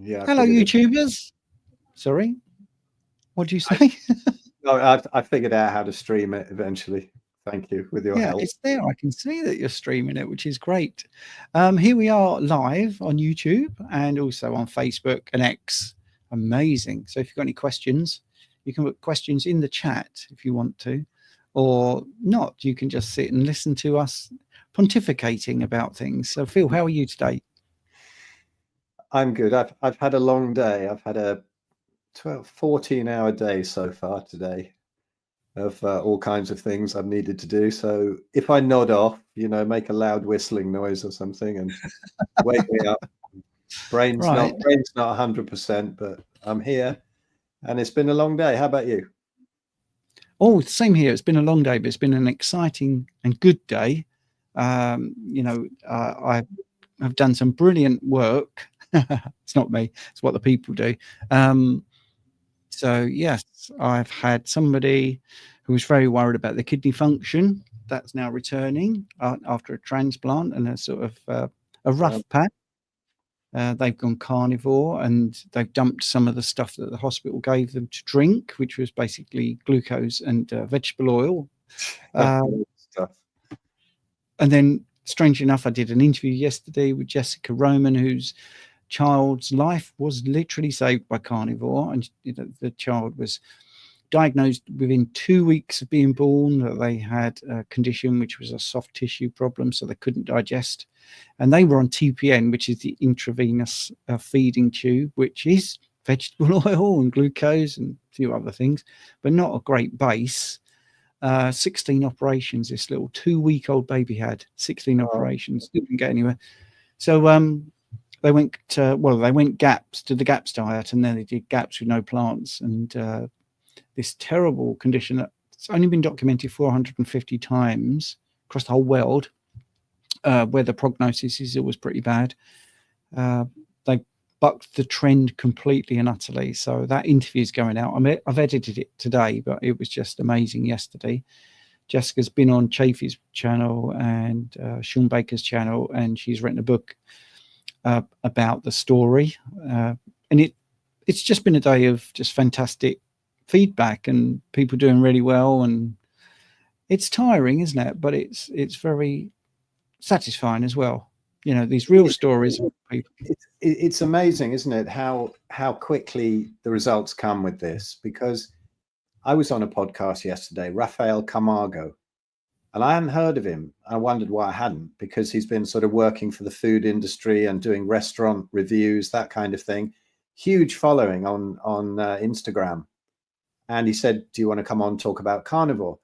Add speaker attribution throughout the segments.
Speaker 1: Yeah.
Speaker 2: Hello, YouTubers. Sorry, what do you say?
Speaker 1: I figured out how to stream it eventually. Thank you, with your help.
Speaker 2: It's there. I can see that you're streaming it, which is great. Here we are live on YouTube and also on Facebook and X. Amazing. So if you've got any questions, you can put questions in the chat if you want to, or not. You can just sit and listen to us pontificating about things. So Phil, how are you today?
Speaker 1: I'm good. I've had a long day. I've had a 14-hour day so far today of all kinds of things I've needed to do. So if I nod off, make a loud whistling noise or something and wake me up. Brain's not 100%, but I'm here and it's been a long day. How about you?
Speaker 2: Oh, same here. It's been a long day, but it's been an exciting and good day. I've done some brilliant work. It's not me, it's what the people do. So yes, I've had somebody who was very worried about the kidney function. That's now returning after a transplant and a sort of a rough patch. They've gone carnivore and they've dumped some of the stuff that the hospital gave them to drink, which was basically glucose and vegetable oil. And then, strangely enough, I did an interview yesterday with Jessica Roman, whose child's life was literally saved by carnivore. And the child was diagnosed within 2 weeks of being born that they had a condition which was a soft tissue problem, so they couldn't digest. And they were on TPN, which is the intravenous feeding tube, which is vegetable oil and glucose and a few other things, but not a great base. 16 operations this little 2-week-old baby had. 16 operations, didn't get anywhere. So they went GAPS, to the GAPS diet, and then they did GAPS with no plants, and this terrible condition that's only been documented 450 times across the whole world, where the prognosis is always pretty bad. They bucked the trend completely and utterly. So that interview is going out. I've edited it today, but it was just amazing yesterday. Jessica's been on Chafee's channel and Sean Baker's channel, and she's written a book about the story. And it's just been a day of just fantastic feedback and people doing really well. And it's tiring, isn't it? But it's very satisfying as well. These real stories of people.
Speaker 1: It's amazing, isn't it, how quickly the results come with this? Because I was on a podcast yesterday, Rafael Camargo, and I hadn't heard of him. I wondered why I hadn't, because he's been sort of working for the food industry and doing restaurant reviews, that kind of thing. Huge following on Instagram. And he said, do you want to come on and talk about carnivore?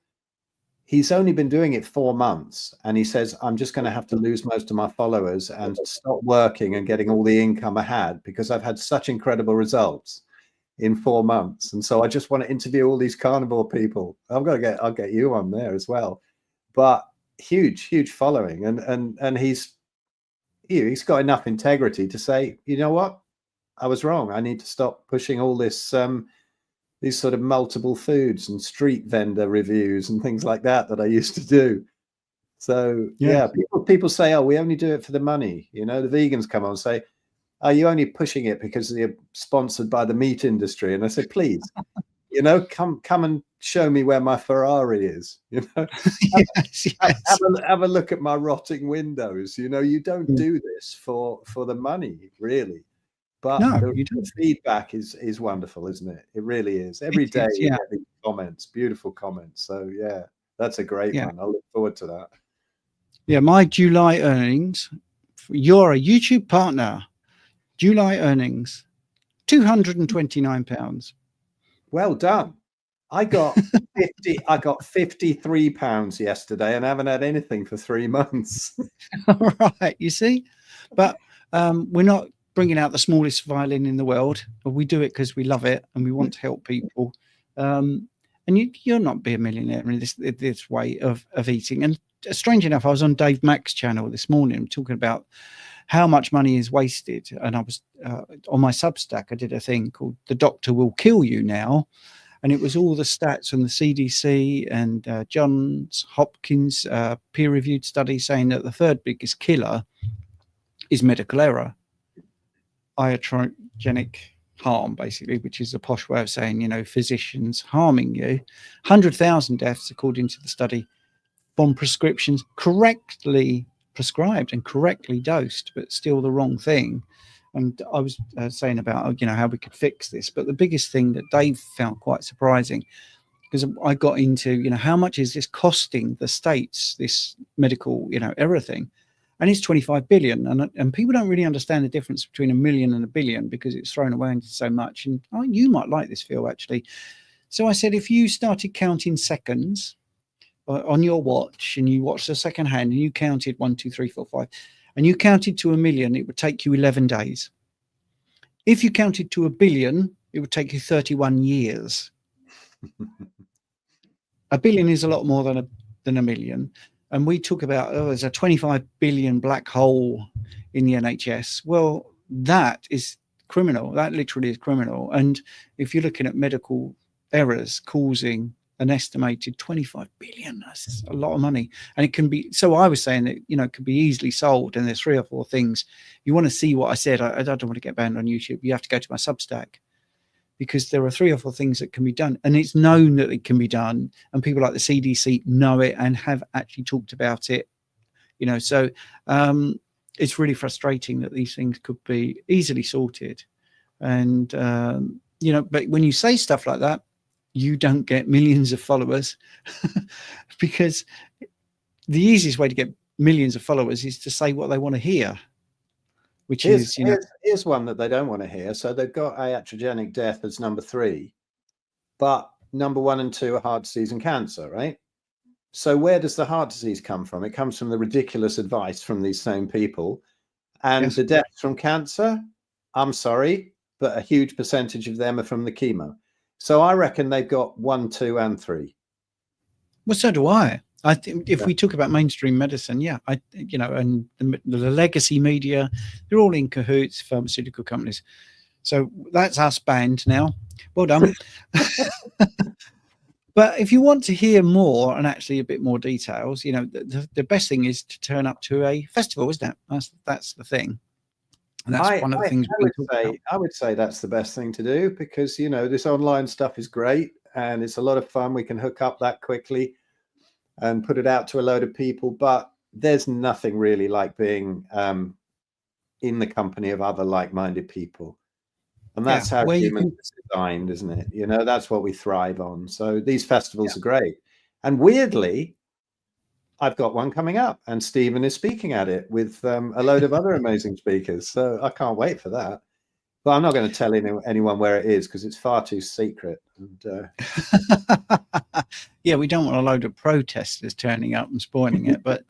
Speaker 1: He's only been doing it 4 months, and he says, I'm just going to have to lose most of my followers and stop working and getting all the income I had, because I've had such incredible results in 4 months. And so I just want to interview all these carnivore people. I'll get you on there as well. But huge following, and he's got enough integrity to say, you know what, I was wrong. I need to stop pushing all this these sort of multiple foods and street vendor reviews and things like that I used to do. So yeah, people say, oh, we only do it for the money. The vegans come on and say, are you only pushing it because you're sponsored by the meat industry? And I say, please, come and show me where my Ferrari is. Have a look at my rotting windows. You don't do this for the money, really. But the feedback is wonderful, isn't it? It really is. Every day you get these comments, beautiful comments. So yeah, that's a great one. I look forward to that.
Speaker 2: Yeah, my July earnings. You're a YouTube partner. July earnings, £229.
Speaker 1: Well done. I got £53 yesterday, and I haven't had anything for 3 months.
Speaker 2: All right, you see, but we're not bringing out the smallest violin in the world, but we do it because we love it and we want to help people. And you'll not be a millionaire in this way of eating. And strange enough, I was on Dave Mack's channel this morning talking about how much money is wasted. And I was on my Substack, I did a thing called The Doctor Will Kill You Now. And it was all the stats from the CDC and Johns Hopkins peer-reviewed study saying that the third biggest killer is medical error. iatrogenic harm, basically, which is a posh way of saying, you know, physicians harming you. 100,000 deaths, according to the study, from prescriptions correctly prescribed and correctly dosed, but still the wrong thing. And I was saying about, you know, how we could fix this. But the biggest thing that Dave found quite surprising, because I got into, you know, how much is this costing the states, this medical, you know, error thing? And it's 25 billion. And people don't really understand the difference between a million and a billion because it's thrown away into so much. And you might like this, Phil, actually. So I said, if you started counting seconds on your watch and you watched the second hand and you counted 1, 2, 3, 4, 5, and you counted to a million, it would take you 11 days. If you counted to a billion, it would take you 31 years. A billion is a lot more than a million. And we talk about, there's a 25 billion black hole in the NHS. Well, that is criminal. That literally is criminal. And if you're looking at medical errors causing an estimated 25 billion, that's a lot of money. And it can be, so I was saying that, you know, it could be easily solved. And there's 3 or 4 things. You want to see what I said, I don't want to get banned on YouTube. You have to go to my Substack, because there are 3 or 4 things that can be done, and it's known that it can be done, and people like the CDC know it and have actually talked about it, you know. So it's really frustrating that these things could be easily sorted. And you know, but when you say stuff like that, you don't get millions of followers because the easiest way to get millions of followers is to say what they want to hear, which
Speaker 1: here's one that they don't want to hear. So they've got iatrogenic death as number 3, but number 1 and 2 are heart disease and cancer, right? So where does the heart disease come from? It comes from the ridiculous advice from these same people. And the deaths from cancer, I'm sorry, but a huge percentage of them are from the chemo. So I reckon they've got 1, 2, and 3.
Speaker 2: Well, so do I. I think if we talk about mainstream medicine, you know, and the legacy media, they're all in cahoots, pharmaceutical companies. So that's us banned now. Well done. But if you want to hear more and actually a bit more details, you know, the best thing is to turn up to a festival, isn't it? That's the thing. And that's one of the things
Speaker 1: I would say that's the best thing to do, because, you know, this online stuff is great and it's a lot of fun. We can hook up that quickly and put it out to a load of people, but there's nothing really like being in the company of other like-minded people. And that's how humans are designed, isn't it? You know, that's what we thrive on. So these festivals are great. And weirdly, I've got one coming up and Stephen is speaking at it with a load of other amazing speakers. So I can't wait for that. But I'm not going to tell anyone where it is because it's far too secret. And,
Speaker 2: yeah, we don't want a load of protesters turning up and spoiling it. But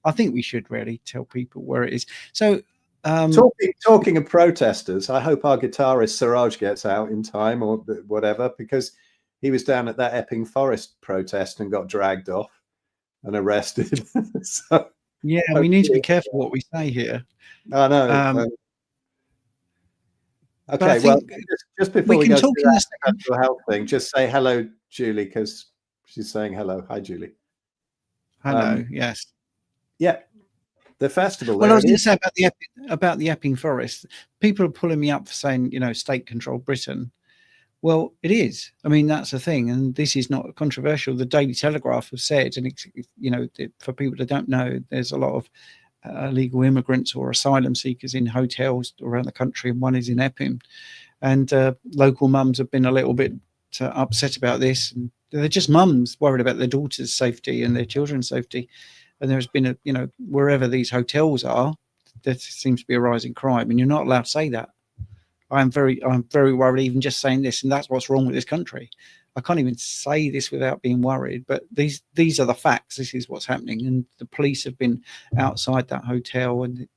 Speaker 2: I think we should really tell people where it is. So
Speaker 1: talking of protesters, I hope our guitarist Siraj gets out in time or whatever, because he was down at that Epping Forest protest and got dragged off and arrested. So
Speaker 2: yeah, we need to be careful what we say here.
Speaker 1: I know. Okay, well, just before we go to the Ancestral Health thing, just say hello, Julie, because she's saying hello. Hi, Julie.
Speaker 2: Hello. Yes.
Speaker 1: Yeah. The festival.
Speaker 2: Well, I was going to say about the Epping Forest. People are pulling me up for saying, you know, state-controlled Britain. Well, it is. I mean, that's the thing, and this is not controversial. The Daily Telegraph have said, and you know, for people that don't know, there's a lot of illegal immigrants or asylum seekers in hotels around the country, and one is in Epping. And local mums have been a little bit upset about this, and they're just mums worried about their daughter's safety and their children's safety. And there's been you know, wherever these hotels are, there seems to be a rising crime, and you're not allowed to say that. I'm very worried even just saying this, and that's what's wrong with this country. I can't even say this without being worried, but these are the facts. This is what's happening, and the police have been outside that hotel, and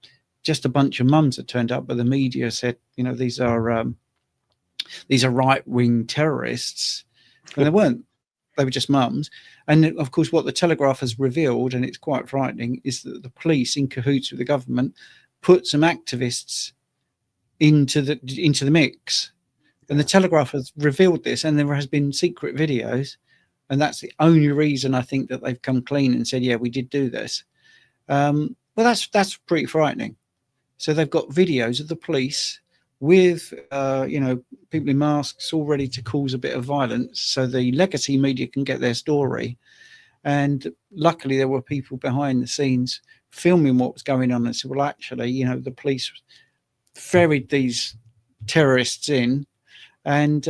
Speaker 2: just a bunch of mums had turned up, but the media said, you know, these are right-wing terrorists, and they weren't. They were just mums. And of course, what the Telegraph has revealed, and it's quite frightening, is that the police, in cahoots with the government, put some activists into the mix. And the Telegraph has revealed this, and there has been secret videos, and that's the only reason I think that they've come clean and said, yeah, we did do this. Well, that's pretty frightening. So they've got videos of the police with people in masks all ready to cause a bit of violence so the legacy media can get their story. And luckily there were people behind the scenes filming what was going on and said, well, actually, the police ferried these terrorists in and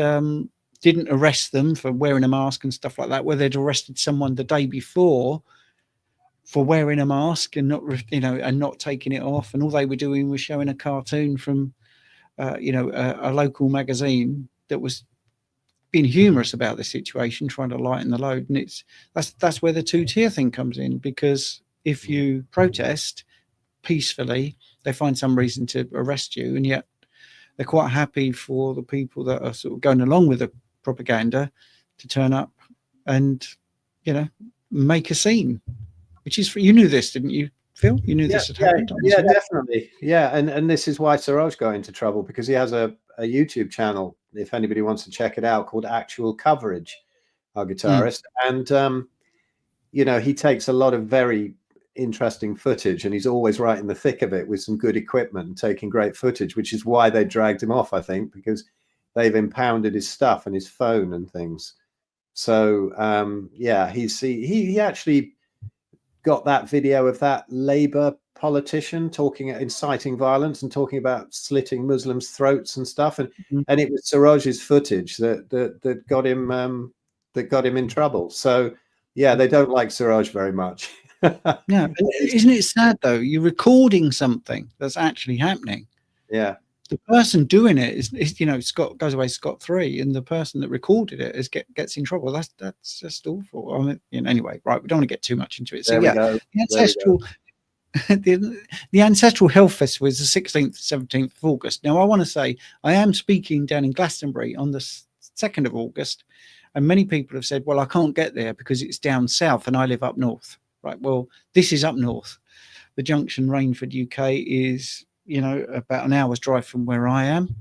Speaker 2: didn't arrest them for wearing a mask and stuff like that, where they'd arrested someone the day before for wearing a mask and not taking it off, and all they were doing was showing a cartoon from a local magazine that was being humorous about the situation, trying to lighten the load. And that's where the two-tier thing comes in, because if you protest peacefully, they find some reason to arrest you, and yet they're quite happy for the people that are sort of going along with the propaganda to turn up and make a scene, which is, you knew this, didn't you, Phil? You knew this had happened.
Speaker 1: Yeah, definitely. Yeah, and this is why Siraj got into trouble, because he has a YouTube channel, if anybody wants to check it out, called Actual Coverage, our guitarist. And he takes a lot of very interesting footage, and he's always right in the thick of it with some good equipment and taking great footage, which is why they dragged him off, I think, because they've impounded his stuff and his phone and things. So he actually got that video of that Labour politician inciting violence and talking about slitting Muslims' throats and stuff, and it was Siraj's footage that got him in trouble. So yeah, they don't like Siraj very much.
Speaker 2: Yeah, isn't it sad though? You're recording something that's actually happening.
Speaker 1: Yeah,
Speaker 2: the person doing it is Scott goes away scot-free, and the person that recorded it gets in trouble. That's just awful. I mean, anyway, right? We don't want to get too much into it. So the Ancestral Health Festival is the 16th, 17th of August. Now, I want to say I am speaking down in Glastonbury on the 2nd of August, and many people have said, well, I can't get there because it's down south and I live up north. Right. Well, this is up north. The Junction Rainford, UK is, about an hour's drive from where I am,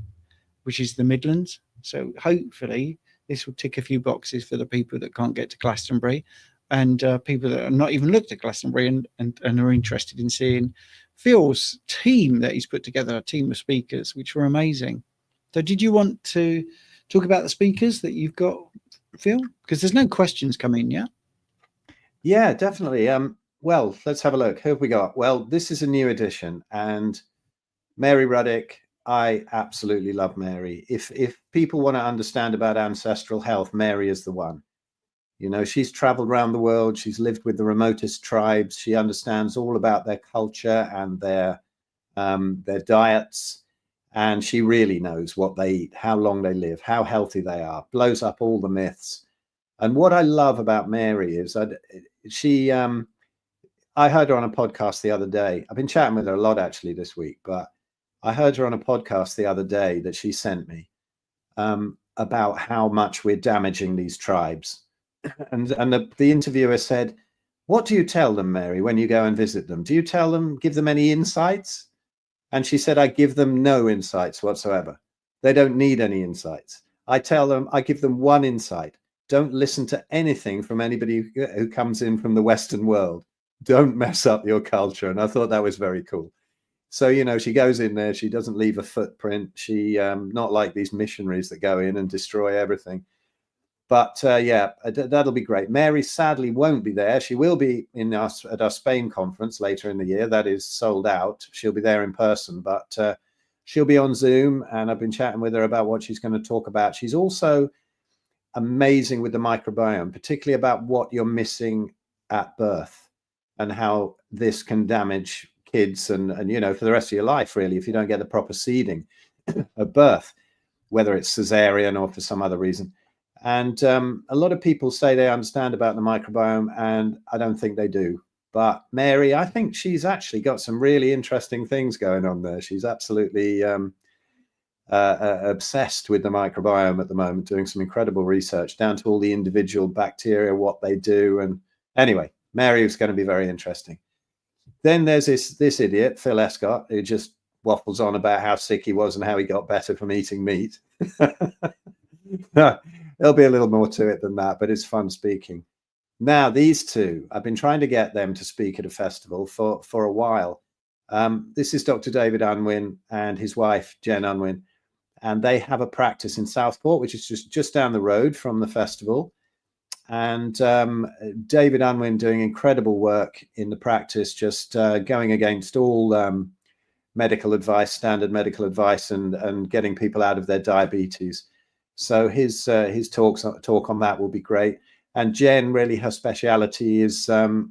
Speaker 2: which is the Midlands. So hopefully this will tick a few boxes for the people that can't get to Glastonbury, and people that have not even looked at Glastonbury and are interested in seeing Phil's team that he's put together, a team of speakers, which were amazing. So did you want to talk about the speakers that you've got, Phil? Because there's no questions coming yet.
Speaker 1: Yeah, definitely. Well, let's have a look. Who have we got? Well, this is a new edition, and Mary Ruddick. I absolutely love Mary. If people want to understand about ancestral health, Mary is the one. She's traveled around the world. She's lived with the remotest tribes. She understands all about their culture and their diets, and she really knows what they eat, how long they live, how healthy they are. Blows up all the myths. And what I love about Mary is I heard her on a podcast the other day. I've been chatting with her a lot actually this week, but I heard her on a podcast the other day that she sent me about how much we're damaging these tribes. And the interviewer said, what do you tell them, Mary, when you go and visit them? Do you give them any insights? And she said, I give them no insights whatsoever. They don't need any insights. I give them one insight. Don't listen to anything from anybody who comes in from the Western world. Don't mess up your culture. And I thought that was very cool. So, she goes in there. She doesn't leave a footprint. She not like these missionaries that go in and destroy everything. But that'll be great. Mary sadly won't be there. She will be at our Spain conference later in the year. That is sold out. She'll be there in person, but she'll be on Zoom. And I've been chatting with her about what she's going to talk about. She's also amazing with the microbiome, particularly about what you're missing at birth and how this can damage kids and for the rest of your life, really, if you don't get the proper seeding at birth, whether it's cesarean or for some other reason. And a lot of people say they understand about the microbiome, and I don't think they do. But Mary, I think she's actually got some really interesting things going on there. She's absolutely obsessed with the microbiome at the moment, doing some incredible research down to all the individual bacteria, what they do. And anyway, Mary is going to be very interesting. Then there's this idiot, Phil Escott, who just waffles on about how sick he was and how he got better from eating meat. There'll be a little more to it than that, but it's fun speaking. Now, these two, I've been trying to get them to speak at a festival for a while. This is Dr. David Unwin and his wife, Jen Unwin. and they have a practice in Southport, which is just down the road from the festival. And David Unwin doing incredible work in the practice, just going against all medical advice, standard medical advice, and getting people out of their diabetes. So his talk on that will be great. And Jen, really, her speciality is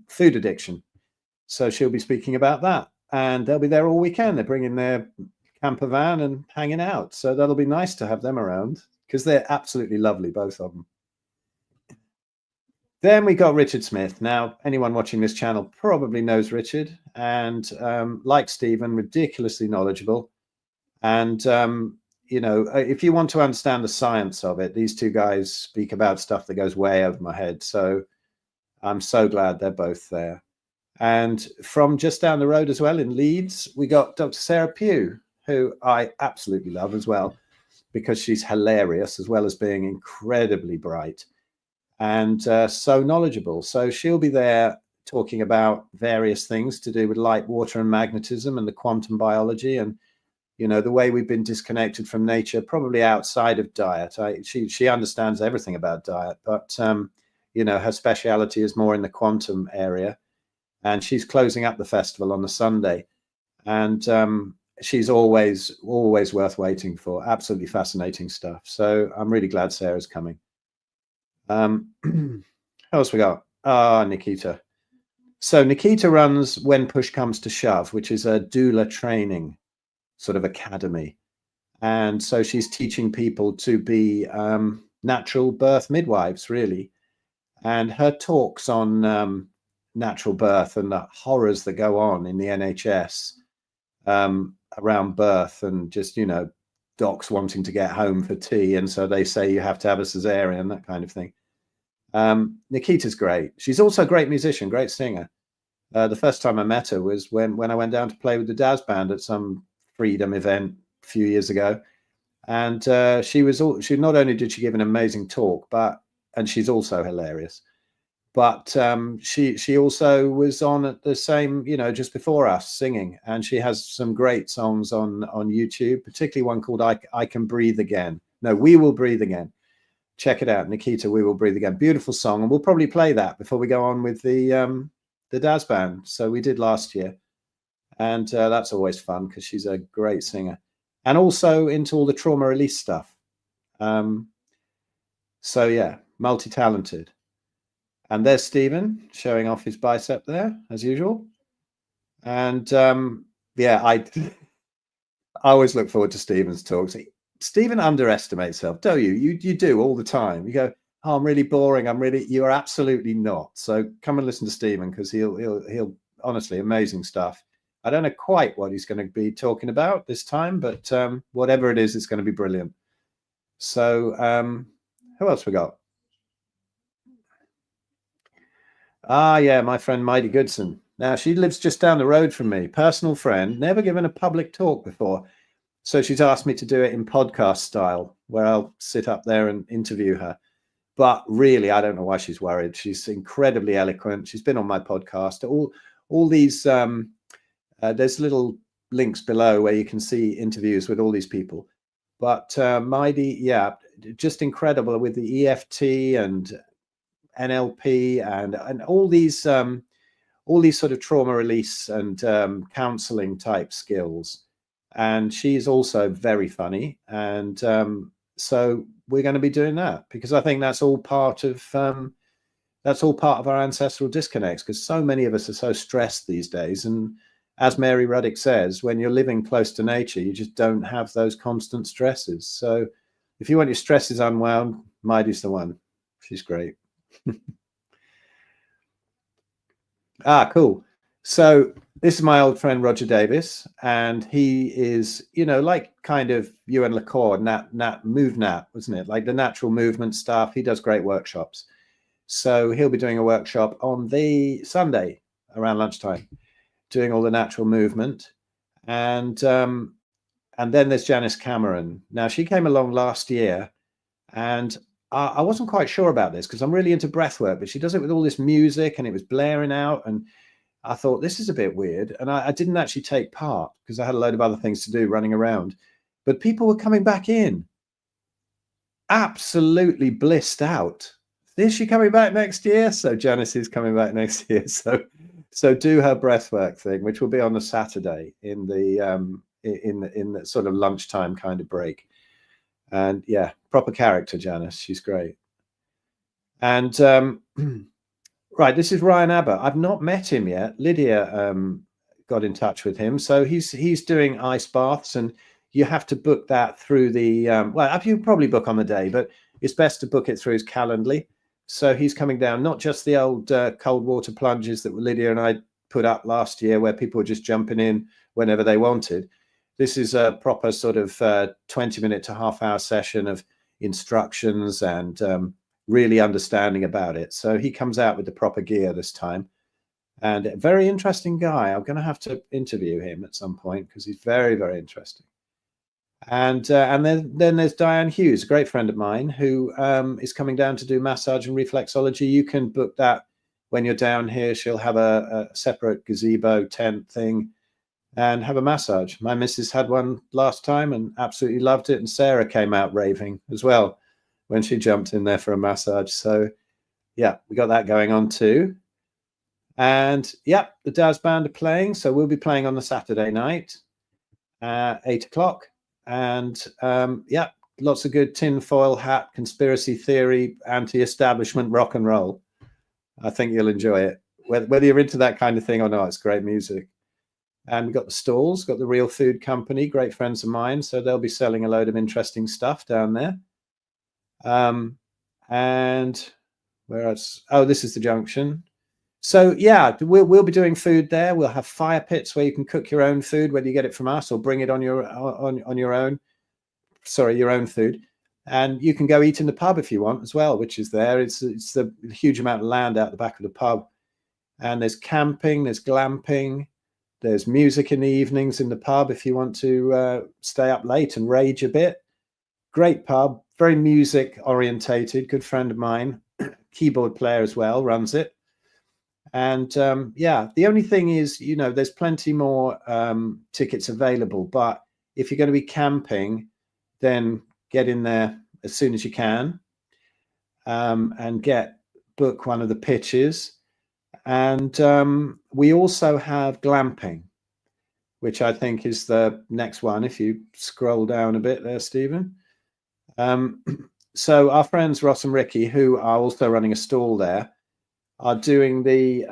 Speaker 1: food addiction. So she'll be speaking about that. And they'll be there all weekend. They're bringing their camper van and hanging out. So that'll be nice to have them around, because they're absolutely lovely, both of them. Then we got Richard Smith. Now, anyone watching this channel probably knows Richard, and like Stephen, ridiculously knowledgeable. And, you know, if you want to understand the science of it, these two guys speak about stuff that goes way over my head. So I'm so glad they're both there. And from just down the road as well in Leeds, we got Dr. Sarah Pugh, who I absolutely love as well, because she's hilarious as well as being incredibly bright and so knowledgeable. So she'll be there talking about various things to do with light, water, and magnetism, and the quantum biology, and, you know, the way we've been disconnected from nature, probably outside of diet. She understands everything about diet, but you know, her speciality is more in the quantum area. And she's closing up the festival on the Sunday, and she's always worth waiting for. Absolutely fascinating stuff. So I'm really glad Sarah's coming. Who else we got? Nikita. So Nikita runs When Push Comes to Shove, which is a doula training sort of academy. And so she's teaching people to be natural birth midwives, really. And her talks on natural birth and the horrors that go on in the NHS around birth, and just, you know, docs wanting to get home for tea, and so they say you have to have a cesarean, that kind of thing. Nikita's great. She's also a great musician, great singer. The first time I met her was when I went down to play with the Daz Band at some Freedom event a few years ago, and she not only did she give an amazing talk, and she's also hilarious, but she also was on at the same, you know, just before us singing, and she has some great songs on YouTube, particularly one called I Can Breathe Again. No, We Will Breathe Again. Check it out, Nikita, We Will Breathe Again. Beautiful song, and we'll probably play that before we go on with the Daz Band. So we did last year, and that's always fun because she's a great singer, and also into all the trauma release stuff. So yeah, multi-talented. And there's Stephen showing off his bicep there, as usual. And yeah, I always look forward to Stephen's talks. Stephen underestimates himself, don't you? You do all the time. You go, oh, I'm really boring. You are absolutely not. So come and listen to Stephen, because he'll honestly, amazing stuff. I don't know quite what he's going to be talking about this time, but whatever it is, it's going to be brilliant. So who else we got? Yeah, my friend Mighty Goodson. Now, she lives just down the road from me, personal friend, never given a public talk before. So she's asked me to do it in podcast style, where I'll sit up there and interview her. But really, I don't know why she's worried. She's incredibly eloquent. She's been on my podcast. All these, there's little links below where you can see interviews with all these people. But Mighty, yeah, just incredible with the EFT and NLP and all these sort of trauma release and counseling type skills. And she's also very funny, and so we're going to be doing that, because I think that's all part of our ancestral disconnects, because so many of us are so stressed these days. And as Mary Ruddick says, when you're living close to nature, you just don't have those constant stresses. So if you want your stresses unwound, Mighty's the one. She's great. Cool. So this is my old friend Roger Davis, and he is, you know, like kind of Ewan LaCour, MoveNat, wasn't it? Like the natural movement stuff. He does great workshops. So he'll be doing a workshop on the Sunday around lunchtime, doing all the natural movement. And then there's Janice Cameron. Now, she came along last year, and I wasn't quite sure about this, because I'm really into breath work, but she does it with all this music, and it was blaring out, and I thought, this is a bit weird. And I didn't actually take part because I had a load of other things to do running around. but people were coming back in absolutely blissed out. Is she coming back next year? So Janice is coming back next year. So do her breathwork thing, which will be on a Saturday in the sort of lunchtime kind of break. And yeah, proper character, Janice. She's great. And right, this is Ryan Abbott. I've not met him yet. Lydia got in touch with him. So he's doing ice baths, and you have to book that through the well, you probably book on the day, but it's best to book it through his Calendly. So he's coming down, not just the old cold water plunges that Lydia and I put up last year, where people were just jumping in whenever they wanted. This is a proper sort of 20-minute to half-hour session of instructions and really understanding about it. So he comes out with the proper gear this time, and a very interesting guy. I'm going to have to interview him at some point because he's very, very interesting. And then there's Diane Hughes, a great friend of mine, who is coming down to do massage and reflexology. You can book that when you're down here. She'll have a separate gazebo tent thing and have a massage. My missus had one last time and absolutely loved it. And Sarah came out raving as well when she jumped in there for a massage. So yeah, we got that going on too. And yeah, the Daz Band are playing. So we'll be playing on the Saturday night at 8 o'clock. And yeah, lots of good tinfoil hat, conspiracy theory, anti-establishment rock and roll. I think you'll enjoy it. Whether you're into that kind of thing or not, it's great music. And we've got the stalls, got the Real Food Company, great friends of mine. So they'll be selling a load of interesting stuff down there. And where else? Oh, this is the Junction. So yeah, we'll be doing food there. We'll have fire pits where you can cook your own food, whether you get it from us or bring it on your own. Sorry, your own food. And you can go eat in the pub if you want as well, which is there. It's the huge amount of land out the back of the pub. And there's camping, there's glamping, there's music in the evenings in the pub if you want to stay up late and rage a bit. Great pub, very music orientated. Good friend of mine, keyboard player as well, runs it. And yeah, the only thing is, you know, there's plenty more tickets available. But if you're going to be camping, then get in there as soon as you can and book one of the pitches. And we also have glamping, which I think is the next one. If you scroll down a bit there, Stephen. So our friends Ross and Ricky, who are also running a stall there, are doing the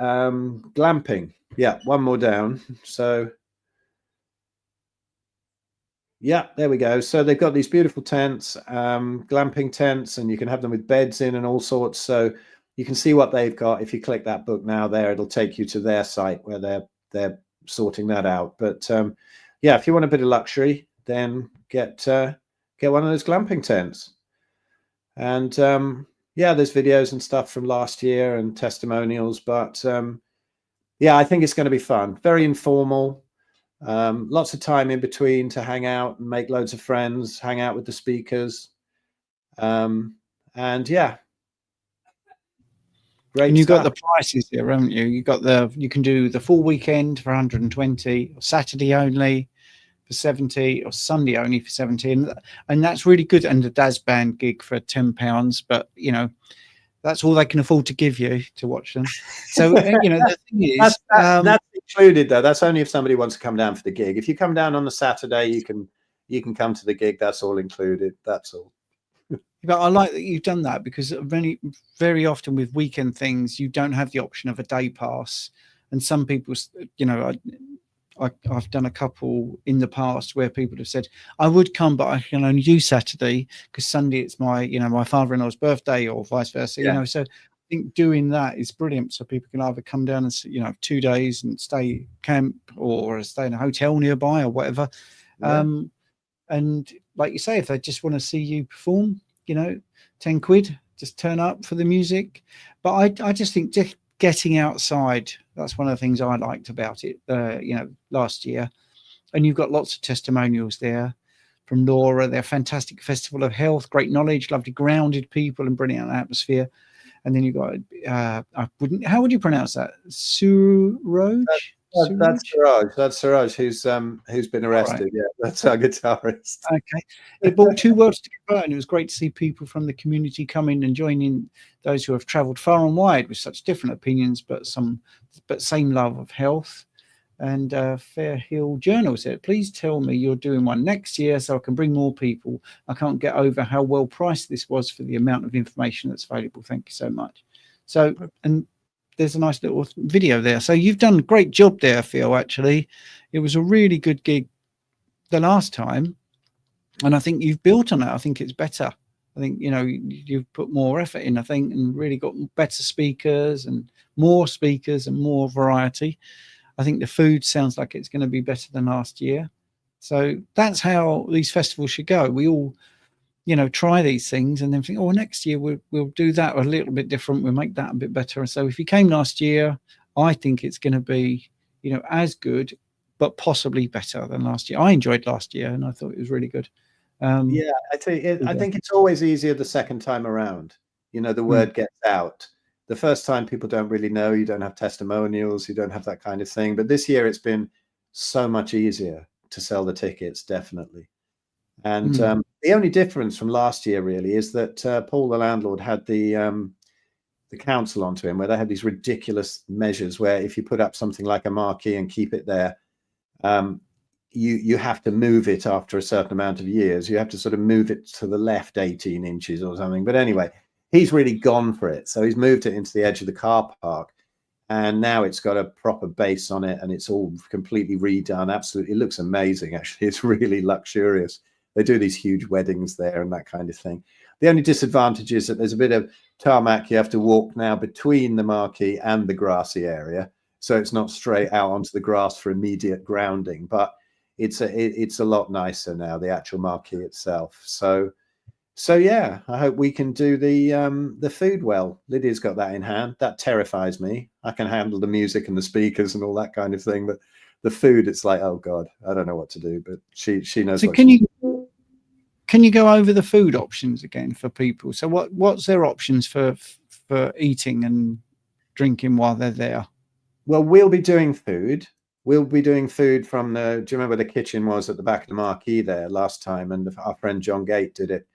Speaker 1: glamping. Yeah, one more down. So yeah, there we go. So they've got these beautiful tents, glamping tents, and you can have them with beds in and all sorts. So you can see what they've got. If you click that book now there, it'll take you to their site where they're sorting that out. But yeah, if you want a bit of luxury, then get one of those glamping tents. And yeah, there's videos and stuff from last year and testimonials. But yeah, I think it's going to be fun. Very informal. Lots of time in between to hang out and make loads of friends, hang out with the speakers. And yeah. Great.
Speaker 2: And you've got the prices here, haven't you? You can do the full weekend for 120, or Saturday only for 70, or Sunday only for 70. And that's really good. And the Daz Band gig for £10, but you know, that's all they can afford to give you to watch them. So you know, the thing is,
Speaker 1: that's included though. That's only if somebody wants to come down for the gig. If you come down on the Saturday, you can come to the gig. That's all included. That's all.
Speaker 2: But I like that you've done that, because very often with weekend things, you don't have the option of a day pass. And some people, you know, I've done a couple in the past where people have said, I would come, but I can only do Saturday because Sunday it's my father-in-law's birthday, or vice versa. Yeah. You know, so I think doing that is brilliant. So people can either come down and, you know, 2 days and stay camp or stay in a hotel nearby or whatever. Yeah. And like you say, if they just want to see you perform, you know, 10 quid, just turn up for the music. But I just think just getting outside, that's one of the things I liked about it, you know, last year. And you've got lots of testimonials there from Laura. They're fantastic Festival of Health, great knowledge, lovely grounded people and brilliant atmosphere. And then you've got, how would you pronounce that? Suroj?
Speaker 1: That's
Speaker 2: Suraj?
Speaker 1: Suraj. That's Suraj, who's been
Speaker 2: All right.
Speaker 1: arrested. Yeah, that's our guitarist.
Speaker 2: Okay. It brought two worlds together, and it was great to see people from the community come in and join in, those who have travelled far and wide with such different opinions, but same love of health. And Fair Hill Journal said, please tell me you're doing one next year so I can bring more people. I can't get over how well priced this was for the amount of information that's available. Thank you so much. So, and there's a nice little video there. So you've done a great job there, Phil, actually. It was a really good gig the last time. And I think you've built on it. I think it's better. I think, you know, you've put more effort in, I think, and really got better speakers and more variety. I think the food sounds like it's going to be better than last year. So that's how these festivals should go. We all, you know, try these things and then think, oh, next year we'll do that a little bit different. We'll make that a bit better. So if you came last year, I think it's going to be, you know, as good, but possibly better than last year. I enjoyed last year and I thought it was really good.
Speaker 1: Yeah, I think it's always easier the second time around. You know, the word gets out. The first time people don't really know, you don't have testimonials, you don't have that kind of thing. But this year it's been so much easier to sell the tickets, definitely. And the only difference from last year really is that Paul, the landlord, had the council onto him, where they had these ridiculous measures where if you put up something like a marquee and keep it there, you have to move it after a certain amount of years. You have to sort of move it to the left 18 inches or something. But anyway, he's really gone for it. So he's moved it into the edge of the car park. And now it's got a proper base on it and it's all completely redone. Absolutely. It looks amazing, actually. It's really luxurious. They do these huge weddings there and that kind of thing. The only disadvantage is that there's a bit of tarmac. You have to walk now between the marquee and the grassy area. So it's not straight out onto the grass for immediate grounding. But it's a lot nicer now, the actual marquee itself. So yeah, I hope we can do the food well. Lydia's got that in hand. That terrifies me. I can handle the music and the speakers and all that kind of thing, but the food, it's like, oh God, I don't know what to do. But she knows.
Speaker 2: So can you go over the food options again for people? So what's their options for eating and drinking while they're there?
Speaker 1: Well, we'll be doing food. We'll be doing food from do you remember the kitchen was at the back of the marquee there last time? And our friend John Gate did it.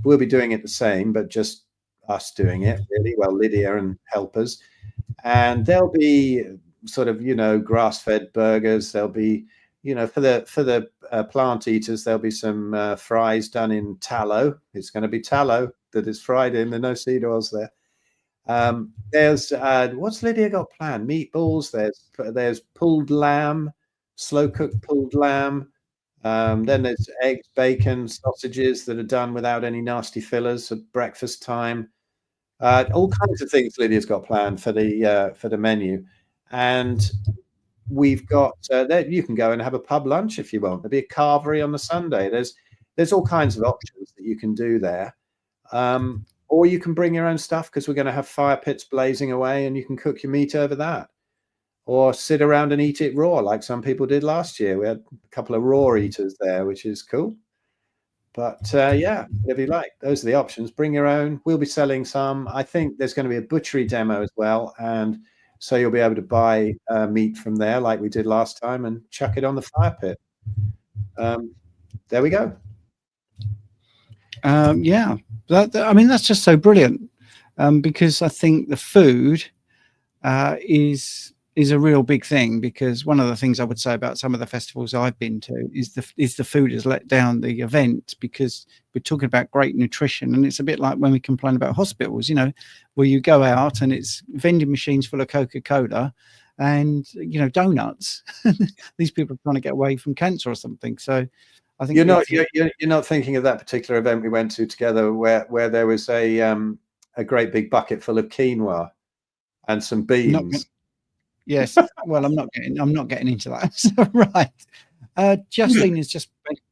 Speaker 1: We'll be doing it the same, but just us doing it really well, Lydia and helpers. And there'll be sort of, you know, grass-fed burgers. There'll be, you know, for the plant eaters, there'll be some fries done in tallow. It's going to be tallow that is fried in. There are no seed oils there. There's what's Lydia got planned? Meatballs. There's pulled lamb, slow cooked pulled lamb. Then there's eggs, bacon, sausages that are done without any nasty fillers at breakfast time. All kinds of things Lydia's got planned for the menu, and we've got there. You can go and have a pub lunch if you want. There'll be a carvery on the Sunday. There's all kinds of options that you can do there. Or you can bring your own stuff because we're going to have fire pits blazing away and you can cook your meat over that. Or sit around and eat it raw like some people did last year. We had a couple of raw eaters there, which is cool. But yeah, whatever you like. Those are the options. Bring your own. We'll be selling some. I think there's going to be a butchery demo as well. And so you'll be able to buy meat from there like we did last time and chuck it on the fire pit. There we go.
Speaker 2: Yeah, I mean, that's just so brilliant because I think the food is a real big thing, because one of the things I would say about some of the festivals I've been to is the food has let down the event, because we're talking about great nutrition, and it's a bit like when we complain about hospitals, you know, where you go out and it's vending machines full of Coca-Cola and, you know, donuts. These people are trying to get away from cancer or something. So I think
Speaker 1: you're not thinking of that particular event we went to together where there was a great big bucket full of quinoa and some beans.
Speaker 2: Yes. Well, I'm not getting into that. So, right. Justine has just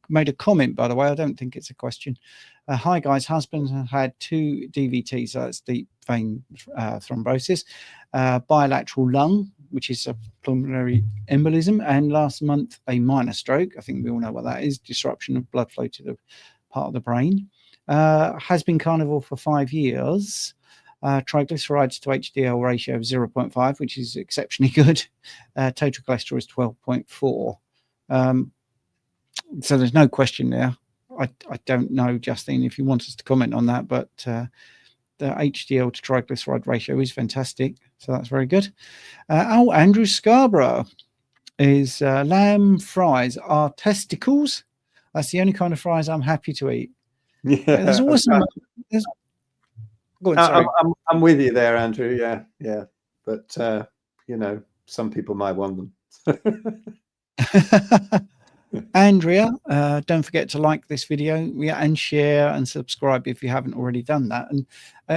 Speaker 2: made a comment, by the way. I don't think it's a question. Hi guys, husband had 2 DVTs, so that's deep vein thrombosis, bilateral lung, which is a pulmonary embolism, and last month a minor stroke. I think we all know what that is, disruption of blood flow to the part of the brain. Has been carnivore for 5 years. Triglycerides to HDL ratio of 0.5, which is exceptionally good. Total cholesterol is 12.4. So there's no question there. I don't know, Justine, if you want us to comment on that, but the HDL to triglyceride ratio is fantastic. So that's very good. Andrew Scarborough is lamb fries are testicles. That's the only kind of fries I'm happy to eat.
Speaker 1: Yeah,
Speaker 2: there's always some. Go on, sorry.
Speaker 1: I'm with you there, Andrew. Yeah. But some people might want them.
Speaker 2: Andrea, don't forget to like this video and share and subscribe if you haven't already done that. And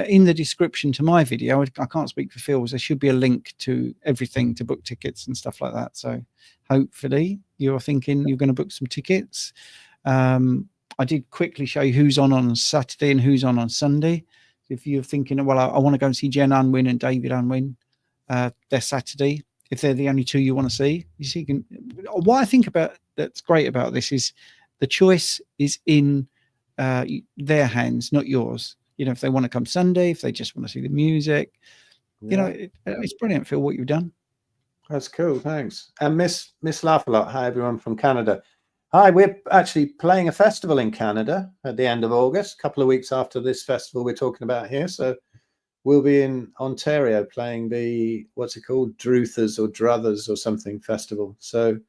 Speaker 2: in the description to my video, I can't speak for Phil's, there should be a link to everything, to book tickets and stuff like that. So hopefully you're thinking you're going to book some tickets. I did quickly show you who's on Saturday and who's on Sunday. If you're thinking, well, I want to go and see Jen Unwin and David Unwin, they're Saturday. If they're the only two you want to see, what I think about that's great about this is the choice is in their hands, not yours. If they want to come Sunday, if they just want to see the music, it's brilliant, Phil, what you've done.
Speaker 1: That's cool, thanks. And Miss Laugh-A-Lot, hi everyone from Canada. Hi, we're actually playing a festival in Canada at the end of August, a couple of weeks after this festival we're talking about here. So we'll be in Ontario playing the, what's it called, Druthers or Druthers or something festival. So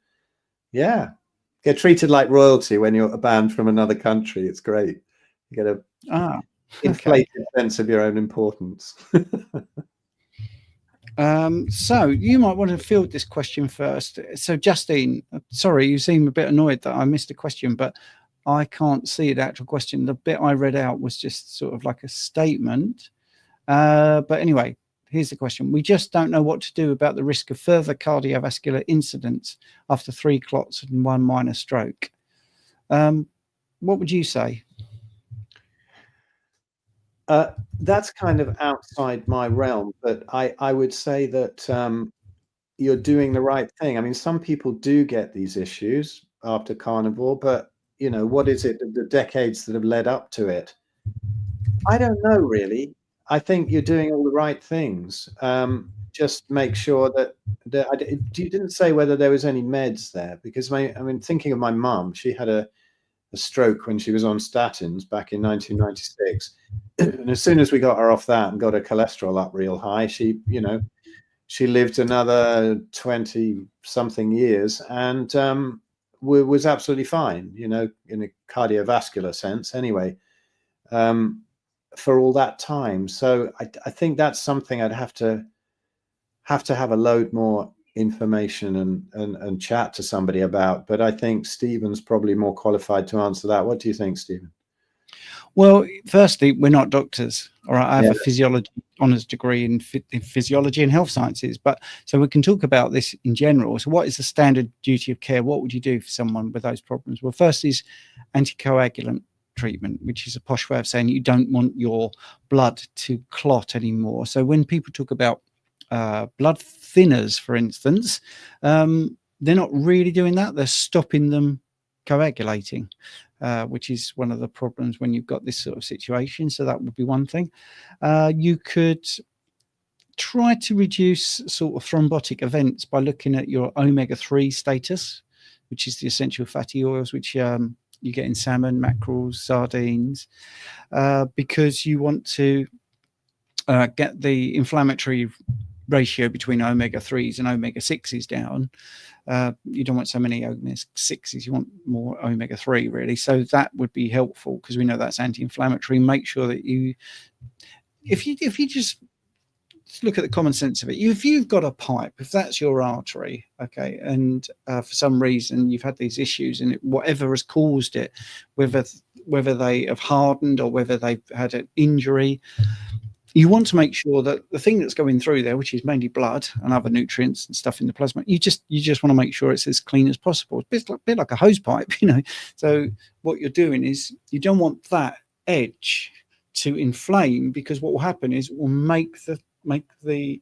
Speaker 1: yeah, get treated like royalty when you're a band from another country. It's great. You get a inflated sense of your own importance.
Speaker 2: So you might want to field this question first. So Justine, sorry, you seem a bit annoyed that I missed a question, but I can't see the actual question. The bit I read out was just sort of like a statement. But anyway, here's the question. We just don't know what to do about the risk of further cardiovascular incidents after 3 clots and 1 minor stroke. What would you say?
Speaker 1: That's kind of outside my realm, but I would say that you're doing the right thing. I mean, some people do get these issues after carnivore, but what is it, the decades that have led up to it? I don't know, really. I think you're doing all the right things. Just make sure that you didn't say whether there was any meds there, because thinking of my mum, she had a stroke when she was on statins back in 1996, and as soon as we got her off that and got her cholesterol up real high, she lived another 20 something years and was absolutely fine, in a cardiovascular sense anyway, for all that time. So I think that's something I'd have to have a load more information and chat to somebody about. But I think Stephen's probably more qualified to answer that. What do you think, Stephen?
Speaker 2: Well, firstly, we're not doctors. All right, I have a physiology honours degree in physiology and health sciences, but so we can talk about this in general. So what is the standard duty of care? What would you do for someone with those problems? Well, first is anticoagulant treatment, which is a posh way of saying you don't want your blood to clot anymore. So when people talk about blood thinners, for instance, they're not really doing that. They're stopping them coagulating, which is one of the problems when you've got this sort of situation. So that would be one thing. You could try to reduce sort of thrombotic events by looking at your omega-3 status, which is the essential fatty oils, which you get in salmon, mackerels, sardines, because you want to get the inflammatory ratio between omega-3s and omega-6s down. You don't want so many omega-6s, you want more omega-3 really. So that would be helpful because we know that's anti-inflammatory. Make sure that if you just look at the common sense of it, if you've got a pipe, if that's your artery, okay, and for some reason you've had these issues and whatever has caused it, whether they have hardened or whether they've had an injury, you want to make sure that the thing that's going through there, which is mainly blood and other nutrients and stuff in the plasma, you just want to make sure it's as clean as possible. It's a bit like a hose pipe, So what you're doing is you don't want that edge to inflame, because what will happen is it will make the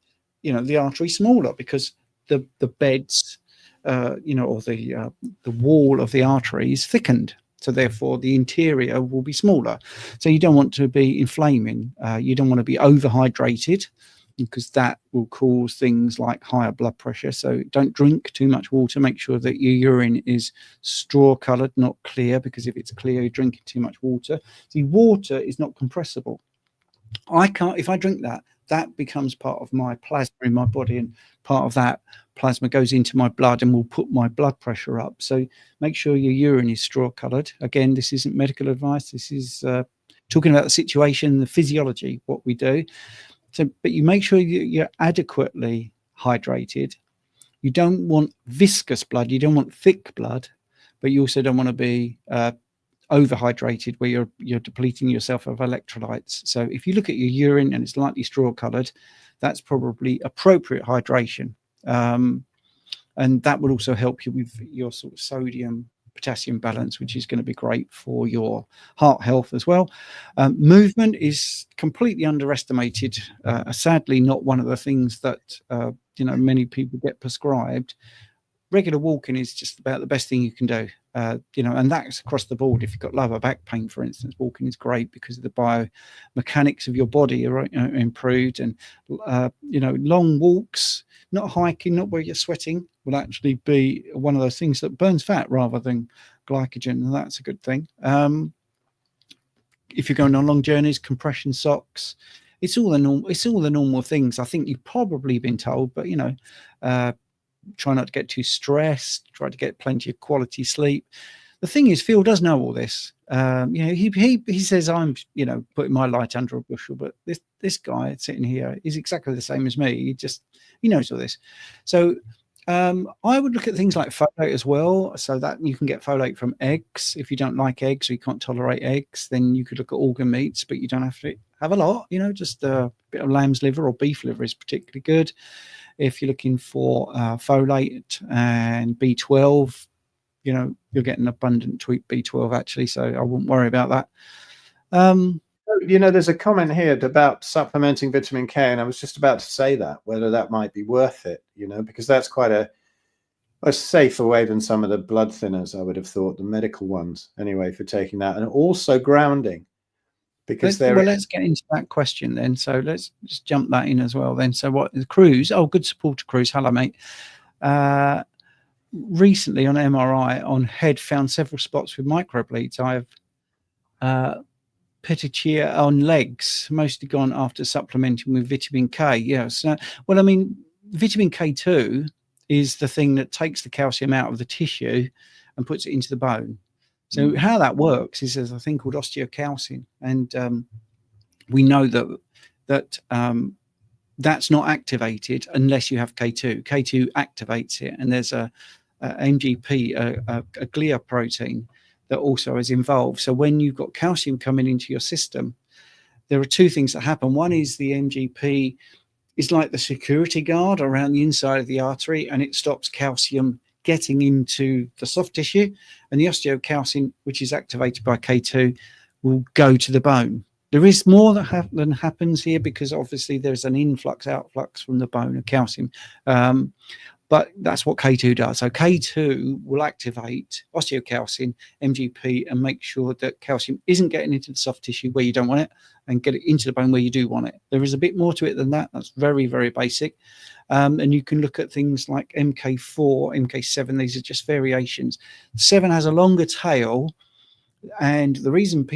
Speaker 2: artery smaller, because the beds, or the wall of the artery is thickened. So therefore, the interior will be smaller. So you don't want to be inflaming. You don't want to be overhydrated, because that will cause things like higher blood pressure. So don't drink too much water. Make sure that your urine is straw colored, not clear, because if it's clear, you're drinking too much water. See, water is not compressible. If I drink that becomes part of my plasma in my body, and part of that plasma goes into my blood and will put my blood pressure up. So make sure your urine is straw colored. Again, this isn't medical advice. This is talking about the situation, the physiology, what we do. So, but you make sure you're adequately hydrated. You don't want viscous blood. You don't want thick blood, but you also don't want to be overhydrated, where you're depleting yourself of electrolytes. So if you look at your urine and it's lightly straw colored, that's probably appropriate hydration. And that will also help you with your sort of sodium potassium balance, which is going to be great for your heart health as well. Movement is completely underestimated. Sadly, not one of the things that many people get prescribed. Regular walking is just about the best thing you can do, and that's across the board. If you've got lower back pain, for instance, walking is great because the biomechanics of your body are improved. And long walks, not hiking, not where you're sweating, will actually be one of those things that burns fat rather than glycogen, and that's a good thing. If you're going on long journeys, compression socks, it's all the normal things. I think you've probably been told, but try not to get too stressed, try to get plenty of quality sleep. The thing is, Phil does know all this. He says I'm putting my light under a bushel, but this guy sitting here is exactly the same as me. He knows all this. So I would look at things like folate as well, so that you can get folate from eggs. If you don't like eggs or you can't tolerate eggs, then you could look at organ meats, but you don't have to have a lot. Just a bit of lamb's liver or beef liver is particularly good. If you're looking for folate and B12, you're getting abundant B12 actually, so I wouldn't worry about that.
Speaker 1: There's a comment here about supplementing vitamin K, and I was just about to say whether that might be worth it, because that's quite a safer way than some of the blood thinners, I would have thought, the medical ones anyway, for taking that. And also grounding, because
Speaker 2: let's get into that question then. So let's just jump that in as well then. So what the cruise? Oh, good supporter cruise. Hello, mate. Recently on MRI on head found several spots with microbleeds. I have petechia on legs, mostly gone after supplementing with vitamin K. Yes. Vitamin K2 is the thing that takes the calcium out of the tissue and puts it into the bone. So how that works is there's a thing called osteocalcin, and we know that that's not activated unless you have K2. K2 activates it, and there's a MGP, a glia protein that also is involved. So when you've got calcium coming into your system, there are two things that happen. One is the MGP is like the security guard around the inside of the artery, and it stops calcium getting into the soft tissue, and the osteocalcin, which is activated by K2, will go to the bone. There is more than happens here, because obviously there's an outflux from the bone of calcium. But that's what K2 does. So K2 will activate osteocalcin, MGP, and make sure that calcium isn't getting into the soft tissue where you don't want it, and get it into the bone where you do want it. There is a bit more to it than that. That's very, very basic. And you can look at things like MK4, MK7. These are just variations. 7 has a longer tail. And the reason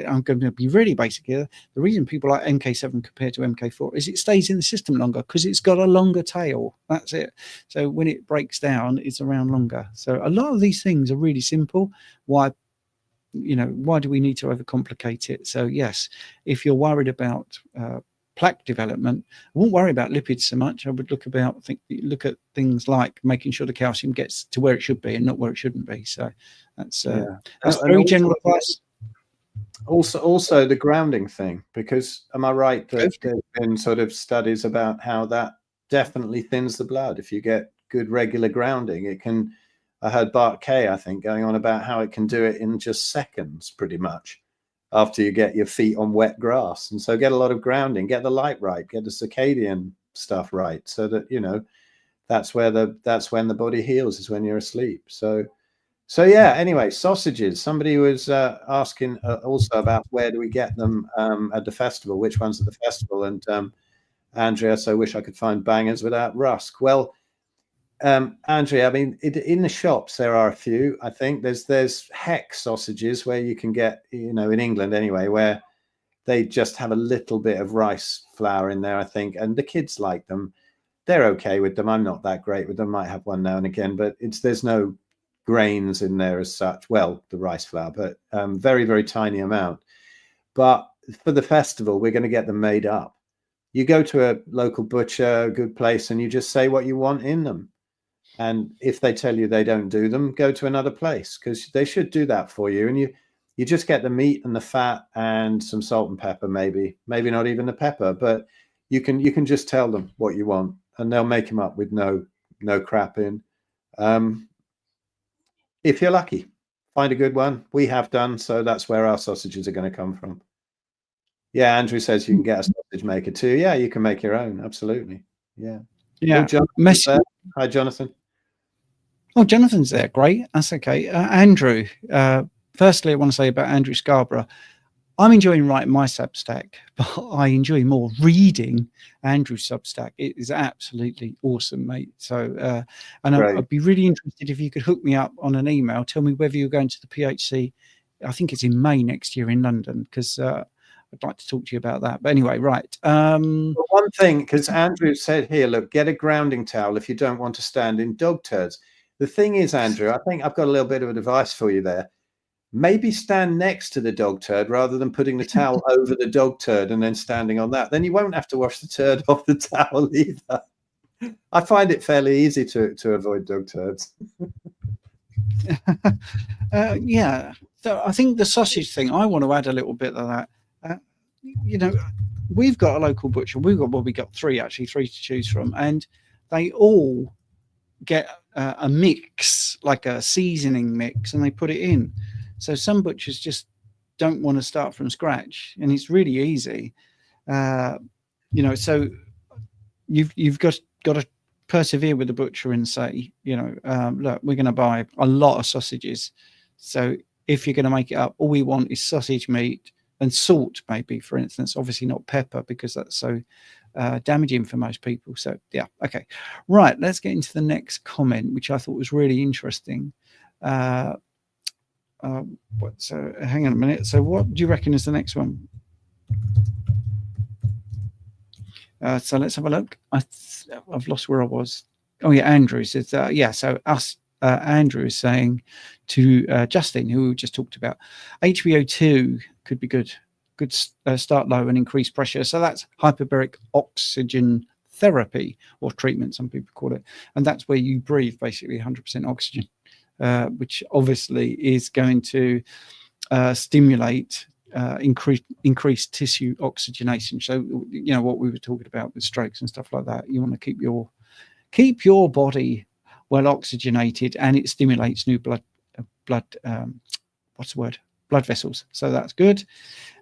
Speaker 2: I'm going to be really basic here, the reason people like MK7 compared to MK4 is it stays in the system longer, because it's got a longer tail. That's it. So when it breaks down, it's around longer. So a lot of these things are really simple. Why do we need to overcomplicate it? So yes, if you're worried about plaque development, I wouldn't worry about lipids so much. I would look at things like making sure the calcium gets to where it should be and not where it shouldn't be. So that's very general advice.
Speaker 1: Also the grounding thing, because am I right that there's been sort of studies about how that definitely thins the blood if you get good regular grounding? It can. I heard Bart Kay, I think, going on about how it can do it in just seconds, pretty much, after you get your feet on wet grass. And so get a lot of grounding, get the light right, get the circadian stuff right, so that that's when the body heals, is when you're asleep. So So yeah, anyway, sausages. Somebody was asking also about where do we get them at the festival, which ones at the festival, and Andrea, so I wish I could find bangers without rusk. Well, Andrea, I mean, in the shops there are a few. I think there's Hex sausages where you can get, in England anyway, where they just have a little bit of rice flour in there, I think, and the kids like them. They're okay with them. I'm not that great with them. Might have one now and again, but there's no grains in there as such. Well, the rice flour, but very, very tiny amount. But for the festival, we're going to get them made up. You go to a local butcher, a good place, and you just say what you want in them. And if they tell you they don't do them, go to another place, because they should do that for you. And you just get the meat and the fat and some salt and pepper, maybe not even the pepper, but you can just tell them what you want, and they'll make them up with no crap in. If you're lucky, find a good one. We have done, so that's where our sausages are going to come from. Yeah, Andrew says you can get a sausage maker too. Yeah, you can make your own. Absolutely. Yeah.
Speaker 2: Yeah.
Speaker 1: Oh, hi, Jonathan.
Speaker 2: Oh, Jonathan's there. Great. That's okay. Andrew, firstly, I want to say about Andrew Scarborough, I'm enjoying writing my Substack, but I enjoy more reading Andrew's Substack. It is absolutely awesome, mate. So, and I'd be really interested if you could hook me up on an email. Tell me whether you're going to the PHC. I think it's in May next year in London, because I'd like to talk to you about that. But anyway, right.
Speaker 1: Well, one thing, because Andrew said here, look, get a grounding towel if you don't want to stand in dog turds. The thing is, Andrew, I think I've got a little bit of advice for you there. Maybe stand next to the dog turd rather than putting the towel over the dog turd and then standing on that. Then you won't have to wash the turd off the towel either. I find it fairly easy to avoid dog turds.
Speaker 2: Yeah. So I think the sausage thing, I want to add a little bit of that. We've got a local butcher. We got three to choose from, and they all get a mix, like a seasoning mix, and they put it in. So some butchers just don't want to start from scratch, and it's really easy. So you've got to persevere with the butcher and say, look, we're going to buy a lot of sausages. So if you're going to make it up, all we want is sausage meat and salt, maybe, for instance. Obviously not pepper, because that's so damaging for most people. So yeah, okay, right, let's get into the next comment, which I thought was really interesting. So hang on a minute. So what do you reckon is the next one? So let's have a look. I've lost where I was. Oh yeah, Andrew says so Andrew is saying to Justin, who we just talked about, HbO2 could be good start low and increase pressure. So that's hyperbaric oxygen therapy, or treatment, some people call it, and that's where you breathe basically 100% oxygen, which obviously is going to stimulate increased tissue oxygenation. So what we were talking about with strokes and stuff like that, you want to keep your body well oxygenated, and it stimulates new blood vessels. So that's good.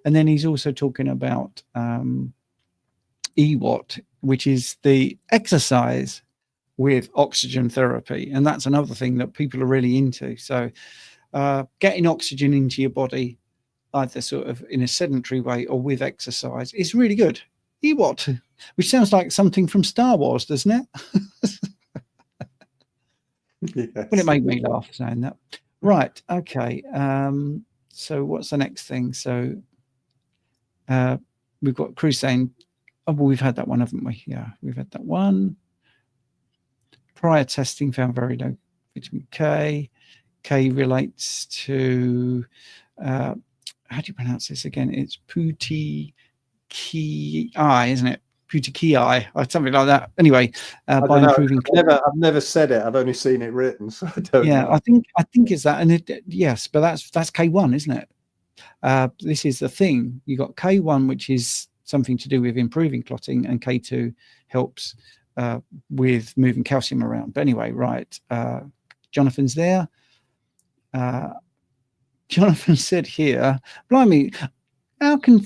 Speaker 2: And then he's also talking about EWOT, which is the exercise with oxygen therapy, and that's another thing that people are really into. So getting oxygen into your body, either sort of in a sedentary way or with exercise, is really good. EWOT, which sounds like something from Star Wars, doesn't it?
Speaker 1: Yes.
Speaker 2: Well, it made me laugh saying that. Right, okay. So what's the next thing? So we've got Cruz saying, oh, well, we've had that one, haven't we? Yeah, we've had that one. Prior testing found very low vitamin K. K relates to, how do you pronounce this again? It's Putikii, isn't it? Putikii, or something like that. Anyway, by improving.
Speaker 1: I've never said it. I've only seen it written, so I don't know.
Speaker 2: Yeah, I think it's that, and yes, but that's K1, isn't it? This is the thing. You got K1, which is something to do with improving clotting, and K2 helps with moving calcium around. But anyway, right. Jonathan's there. Jonathan said here, blimey, how can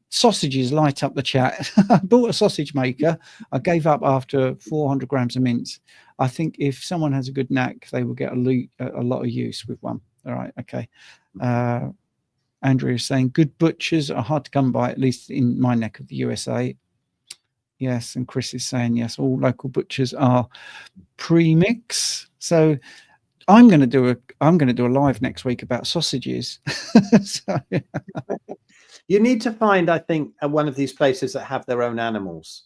Speaker 2: sausages light up the chat. I bought a sausage maker. I gave up after 400 grams of mince. I think if someone has a good knack, they will get a lot of use with one. All right, okay. Andrew is saying good butchers are hard to come by, at least in my neck of the USA. Yes, and Chris is saying yes, all local butchers are premix. So I'm going to do a live next week about sausages. So, yeah.
Speaker 1: You need to find, I think, one of these places that have their own animals.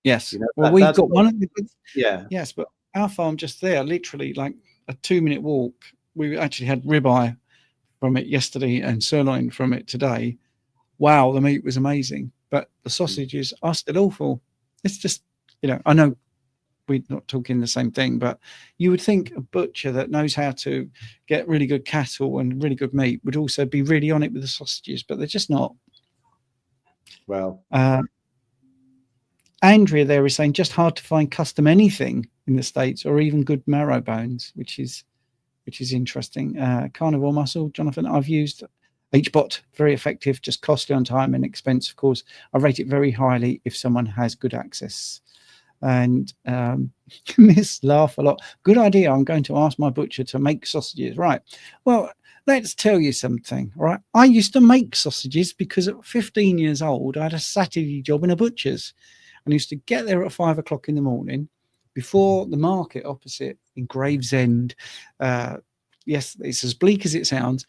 Speaker 2: Yes. You know, well, we've got one of the.
Speaker 1: Yeah.
Speaker 2: Yes, but our farm just there, literally like a 2-minute walk. We actually had ribeye from it yesterday and sirloin from it today. Wow, the meat was amazing, but the sausages are still awful. It's just, you know, I know we're not talking the same thing, but you would think a butcher that knows how to get really good cattle and really good meat would also be really on it with the sausages, but they're just not.
Speaker 1: Well,
Speaker 2: Andrea there is saying just hard to find custom anything in the States or even good marrow bones, which is interesting. Carnivore muscle, Jonathan, I've used HBot, very effective, just costly on time and expense, of course. I rate it very highly if someone has good access. And Miss laugh a lot. Good idea. I'm going to ask my butcher to make sausages. Right. Well, let's tell you something. Right. I used to make sausages because at 15 years old, I had a Saturday job in a butcher's. And I used to get there at 5 o'clock in the morning before the market opposite in Gravesend. Yes, it's as bleak as it sounds.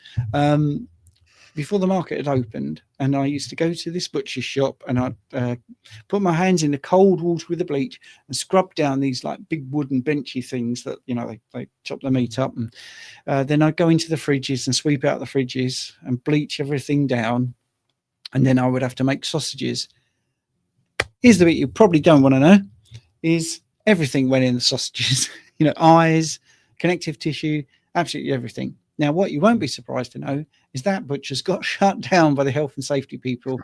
Speaker 2: Before the market had opened, and I used to go to this butcher's shop and I'd put my hands in the cold water with the bleach and scrub down these like big wooden benchy things that, you know, they chop the meat up. And then I'd go into the fridges and sweep out the fridges and bleach everything down. And then I would have to make sausages. Here's the bit you probably don't want to know, is everything went in the sausages. You know, eyes, connective tissue, absolutely everything. Now, what you won't be surprised to know is that butcher's got shut down by the health and safety people.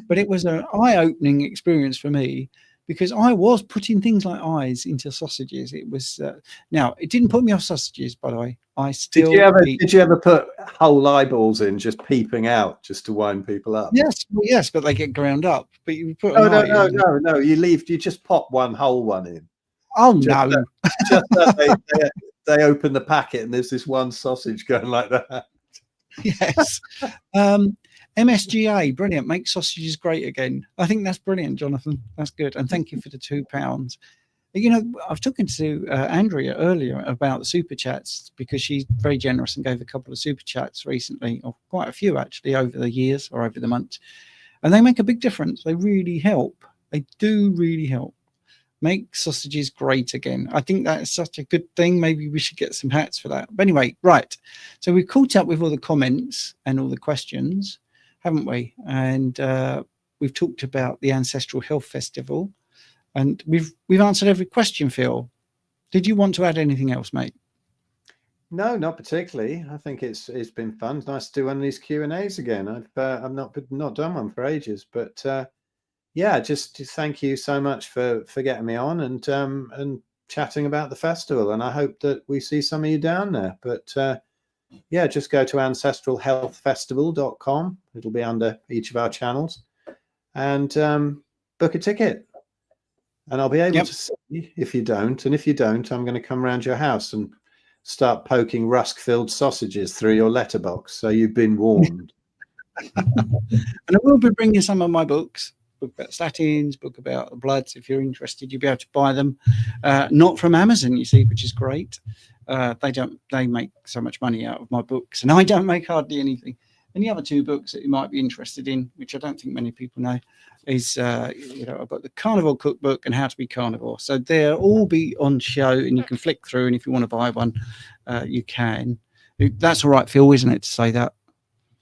Speaker 2: But it was an eye-opening experience for me because I was putting things like eyes into sausages. It was now it didn't put me off sausages, by the way. I still
Speaker 1: did you ever put whole eyeballs in, just peeping out, just to wind people up?
Speaker 2: Yes, but they get ground up. But you put
Speaker 1: no. You just pop one whole one in.
Speaker 2: Oh no!
Speaker 1: Just that they open the packet and there's this one sausage going like that.
Speaker 2: Yes. MSGA, brilliant. Make sausages great again. I think that's brilliant, Jonathan. That's good. And thank you for the £2. You know, I was talking to Andrea earlier about the super chats because she's very generous and gave a couple of super chats recently, or quite a few actually, over the years or over the months. And they make a big difference. They really help. They do really help. Make sausages great again. I think that is such a good thing. Maybe we should get some hats for that. But anyway, right. So we've caught up with all the comments and all the questions, haven't we? And we've talked about the Ancestral Health Festival, and we've answered every question. Phil, did you want to add anything else, mate?
Speaker 1: No, not particularly. I think it's been fun. It's nice to do one of these Q&As again. I've not done one for ages, but yeah, just thank you so much for getting me on and chatting about the festival. And I hope that we see some of you down there. But yeah, just go to ancestralhealthfestival.com. It'll be under each of our channels, and book a ticket. And I'll be able to see if you don't. And if you don't, I'm going to come around your house and start poking rusk-filled sausages through your letterbox. So you've been warned.
Speaker 2: And I will be bringing some of my books. Book about statins, book about the bloods. If you're interested, you'll be able to buy them. Not from Amazon, you see, which is great. They make so much money out of my books, and I don't make hardly anything. And the other two books that you might be interested in, which I don't think many people know, is I've got the Carnivore Cookbook and How to Be Carnivore. So they'll all be on show, and you can flick through. And if you want to buy one, you can. That's all right, Phil, isn't it, to say that?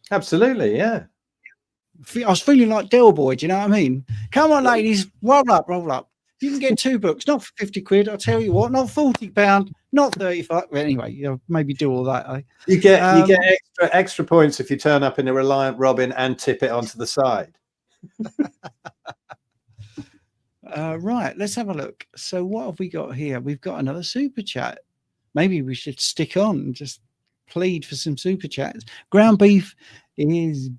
Speaker 1: Absolutely, yeah.
Speaker 2: I was feeling like Del Boy, do you know what I mean? Come on, ladies, roll up. You can get 2 books, not for 50 quid. I'll tell you what, not £40, not 35. Well, anyway, maybe do all that. Eh?
Speaker 1: You get extra points if you turn up in a Reliant Robin and tip it onto the side.
Speaker 2: Right, let's have a look. So what have we got here? We've got another super chat. Maybe we should stick on and just plead for some super chats. Ground beef is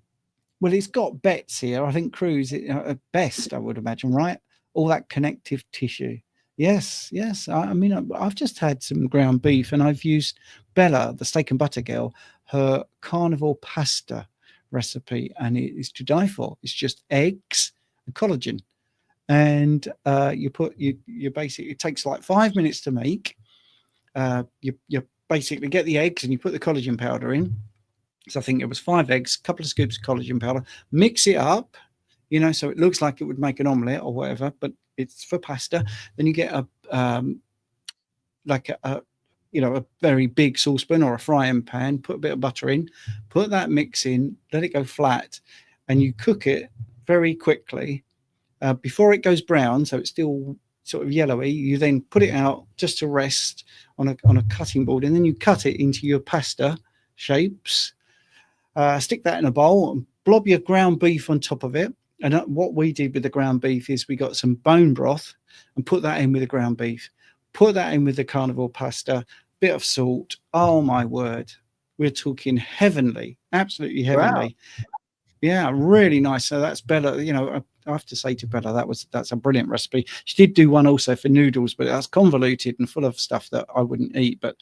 Speaker 2: Well, it's got bets here. I think Cruise at best, I would imagine, right? All that connective tissue. Yes. I mean, I've just had some ground beef, and I've used Bella, the steak and butter girl, her carnivore pasta recipe, and it is to die for. It's just eggs and collagen, and you basically, it takes like 5 minutes to make. You basically get the eggs and you put the collagen powder in. So I think it was 5 eggs, a couple of scoops of collagen powder, mix it up, so it looks like it would make an omelette or whatever, but it's for pasta. Then you get a very big saucepan or a frying pan, put a bit of butter in, put that mix in, let it go flat, and you cook it very quickly before it goes brown. So it's still sort of yellowy. You then put it out just to rest on a cutting board, and then you cut it into your pasta shapes. Stick that in a bowl and blob your ground beef on top of it. And what we did with the ground beef is we got some bone broth and put that in with the ground beef, put that in with the carnivore pasta, bit of salt. Oh my word, we're talking heavenly, absolutely heavenly. Wow. Yeah, really nice. So that's Bella. I have to say to Bella, that's a brilliant recipe. She did do one also for noodles, but that's convoluted and full of stuff that I wouldn't eat. But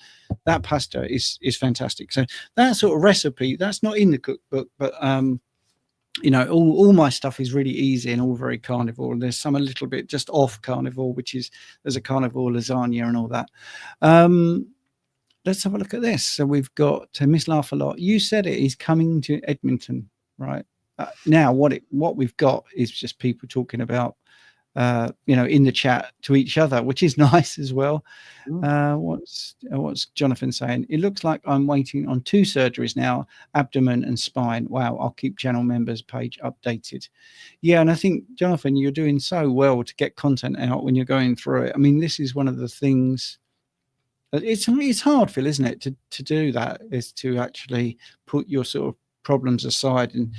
Speaker 2: that pasta is fantastic. So that sort of recipe, that's not in the cookbook, but all my stuff is really easy and all very carnivore. There's some a little bit just off carnivore, there's a carnivore lasagna and all that. Let's have a look at this. So we've got Miss Laugh a Lot. You said it is coming to Edmonton, right? Now what we've got is just people talking about in the chat to each other, which is nice as well. What's Jonathan saying? It looks like I'm waiting on 2 surgeries now, abdomen and spine. Wow, I'll keep channel members page updated. Yeah, and I think, Jonathan, you're doing so well to get content out when you're going through it. I mean, this is one of the things. It's hard, Phil, isn't it, to do that, is to actually put your sort of problems aside. And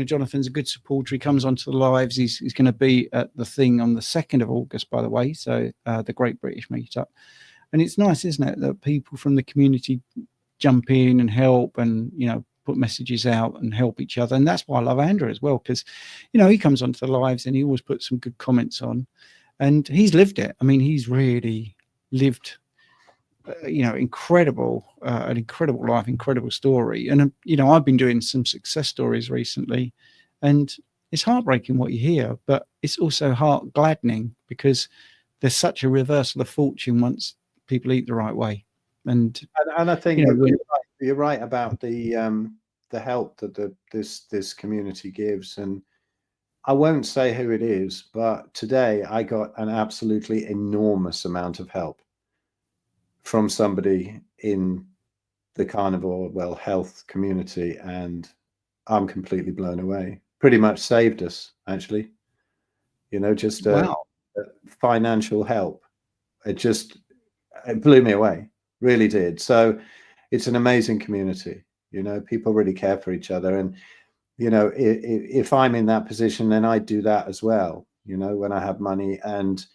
Speaker 2: Jonathan's a good supporter. He comes onto the lives. He's going to be at the thing on the 2nd of August, by the way, so the Great British Meetup. And it's nice, isn't it, that people from the community jump in and help and put messages out and help each other. And that's why I love Andrew as well, because he comes onto the lives and he always puts some good comments on, and he's lived it. I mean, he's really lived incredible, an incredible life, incredible story. And I've been doing some success stories recently, and it's heartbreaking what you hear, but it's also heart gladdening because there's such a reversal of fortune once people eat the right way. And
Speaker 1: I think you're right about the help that this community gives. And I won't say who it is, but today I got an absolutely enormous amount of help from somebody in the carnivore health community, and I'm completely blown away. Pretty much saved us, actually. Just financial help. It blew me away, really did. So it's an amazing community. People really care for each other, and if I'm in that position, then I do that as well. When I have money, and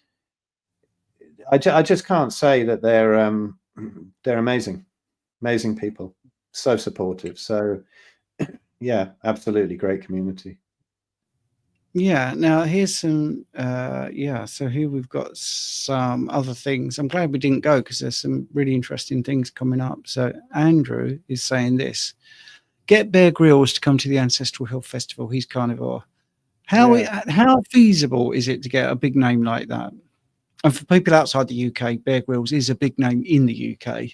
Speaker 1: I just can't say that they're amazing people, so supportive. So yeah, absolutely great community.
Speaker 2: Yeah, now here's some so here we've got some other things. I'm glad we didn't go because there's some really interesting things coming up. So Andrew is saying this: get Bear Grylls to come to the Ancestral Health Festival. He's carnivore. How feasible is it to get a big name like that? And for people outside the UK, Bear Grylls is a big name in the UK,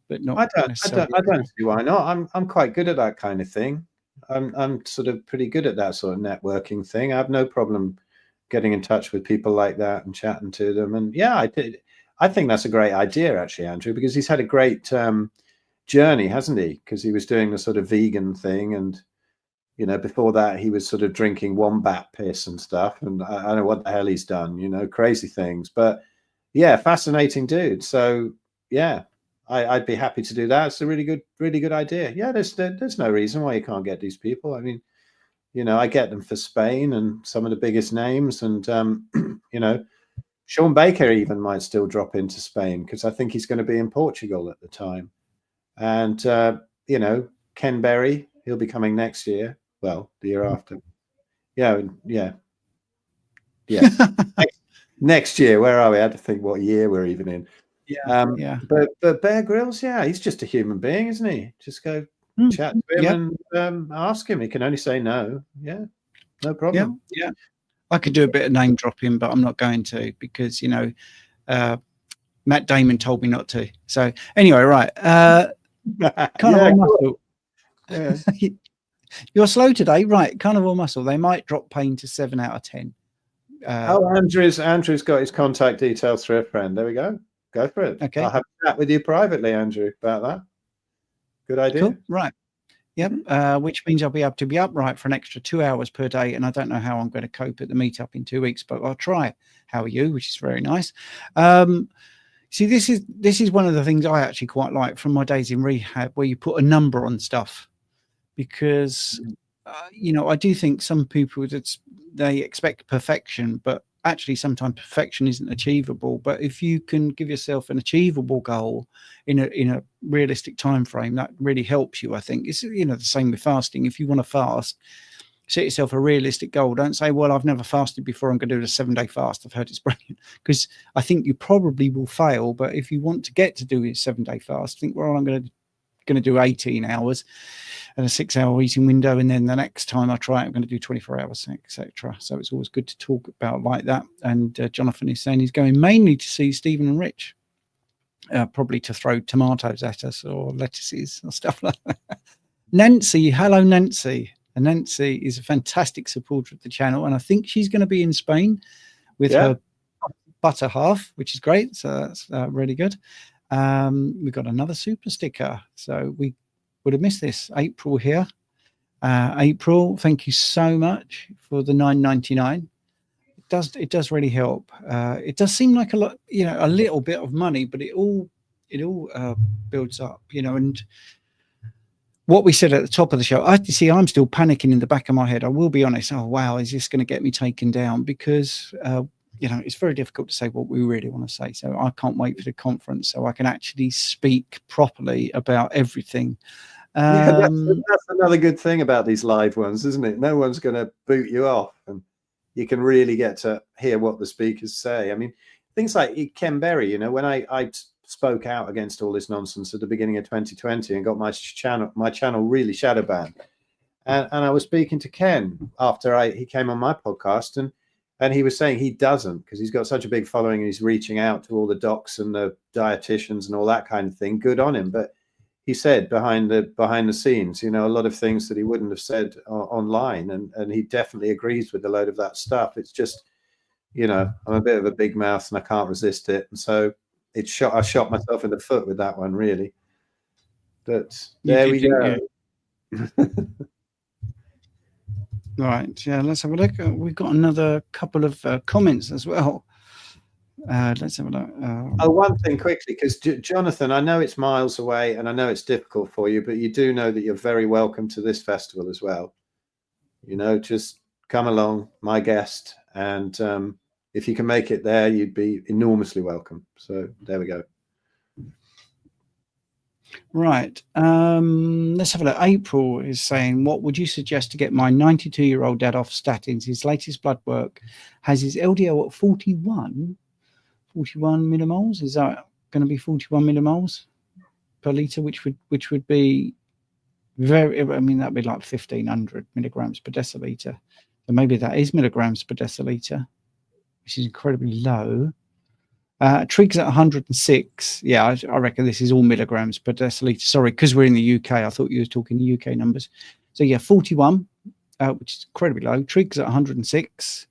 Speaker 2: but not.
Speaker 1: I don't see why not. I'm quite good at that kind of thing. I'm sort of pretty good at that sort of networking thing. I have no problem getting in touch with people like that and chatting to them. And yeah, I think that's a great idea, actually, Andrew, because he's had a great journey, hasn't he? Because he was doing the sort of vegan thing, and before that he was sort of drinking wombat piss and stuff, and I don't know what the hell he's done, crazy things. But yeah, fascinating dude. So yeah, I'd be happy to do that. It's a really good idea. Yeah, there's no reason why you can't get these people. I mean, I get them for Spain and some of the biggest names, and Sean Baker even might still drop into Spain because I think he's going to be in Portugal at the time. And Ken Berry, he'll be coming next year. Well, the year after. Yeah. Next year, where are we? I had to think what year we're even in. But Bear Grylls, he's just a human being, isn't he? Just go chat to him and ask him. He can only say no. Yeah, no problem.
Speaker 2: Yeah. I could do a bit of name dropping, but I'm not going to, because Matt Damon told me not to. So anyway, right. Carnivore Muscle.
Speaker 1: Yeah.
Speaker 2: You're slow today, right? Carnivore Muscle. They might drop pain to 7 out of 10.
Speaker 1: Andrew's got his contact details through a friend. There we go. Go for it.
Speaker 2: Okay.
Speaker 1: I'll have a chat with you privately, Andrew, about that. Good idea.
Speaker 2: Cool. Right. Yep. Which means I'll be able to be upright for an extra 2 hours per day, and I don't know how I'm going to cope at the meetup in 2 weeks, but I'll try. How are you? Which is very nice. See, this is one of the things I actually quite like from my days in rehab, where you put a number on stuff, because I do think some people they expect perfection, but actually sometimes perfection isn't achievable. But if you can give yourself an achievable goal in a realistic time frame, that really helps you. I think it's the same with fasting. If you want to fast, set yourself a realistic goal. Don't say, well, I've never fasted before, I'm going to do a 7-day fast. I've heard it's brilliant, because I think you probably will fail. But if you want to get to do a 7-day fast, think, well, I'm going to do 18 hours and a 6-hour eating window, and then the next time I try it, I'm going to do 24 hours, etc. So it's always good to talk about like that. And Jonathan is saying he's going mainly to see Stephen and Rich, probably to throw tomatoes at us or lettuces or stuff like that. Nancy, hello Nancy. And Nancy is a fantastic supporter of the channel, and I think she's going to be in Spain with her butter half, which is great. So that's really good. We've got another super sticker, so we would have missed this. April here. April, thank you so much for the $9.99. It does really help. It does seem like a lot, a little bit of money, but it all builds up, and what we said at the top of the show, I'm still panicking in the back of my head. I will be honest. Oh, wow, is this going to get me taken down? Because, it's very difficult to say what we really want to say. So I can't wait for the conference so I can actually speak properly about everything.
Speaker 1: That's another good thing about these live ones, isn't it? No one's going to boot you off, and you can really get to hear what the speakers say. I mean, things like Ken Berry, when I spoke out against all this nonsense at the beginning of 2020 and got my channel really shadow banned, and I was speaking to Ken after he came on my podcast, and he was saying he doesn't, because he's got such a big following and he's reaching out to all the docs and the dietitians and all that kind of thing. Good on him. But he said behind the scenes, a lot of things that he wouldn't have said online, and he definitely agrees with a load of that stuff. It's just, I'm a bit of a big mouth and I can't resist it, and so I shot myself in the foot with that one, really. But there we go.
Speaker 2: Right, let's have a look. We've got another couple of comments as well. Let's have a look.
Speaker 1: One thing quickly, because Jonathan, I know it's miles away and I know it's difficult for you, but you do know that you're very welcome to this festival as well. Just come along, my guest, and if you can make it there, you'd be enormously welcome. So there we go.
Speaker 2: Right. Let's have a look. April is saying, what would you suggest to get my 92-year-old dad off statins? His latest blood work has his LDL at 41 millimoles. Is that going to be 41 millimoles per litre, which would be that'd be like 1,500 milligrams per deciliter. So maybe that is milligrams per deciliter, which is incredibly low. Trig's at 106. Yeah, I reckon this is all milligrams per deciliter. Sorry, because we're in the UK, I thought you were talking UK numbers. So yeah, 41, which is incredibly low. Trig's at 106.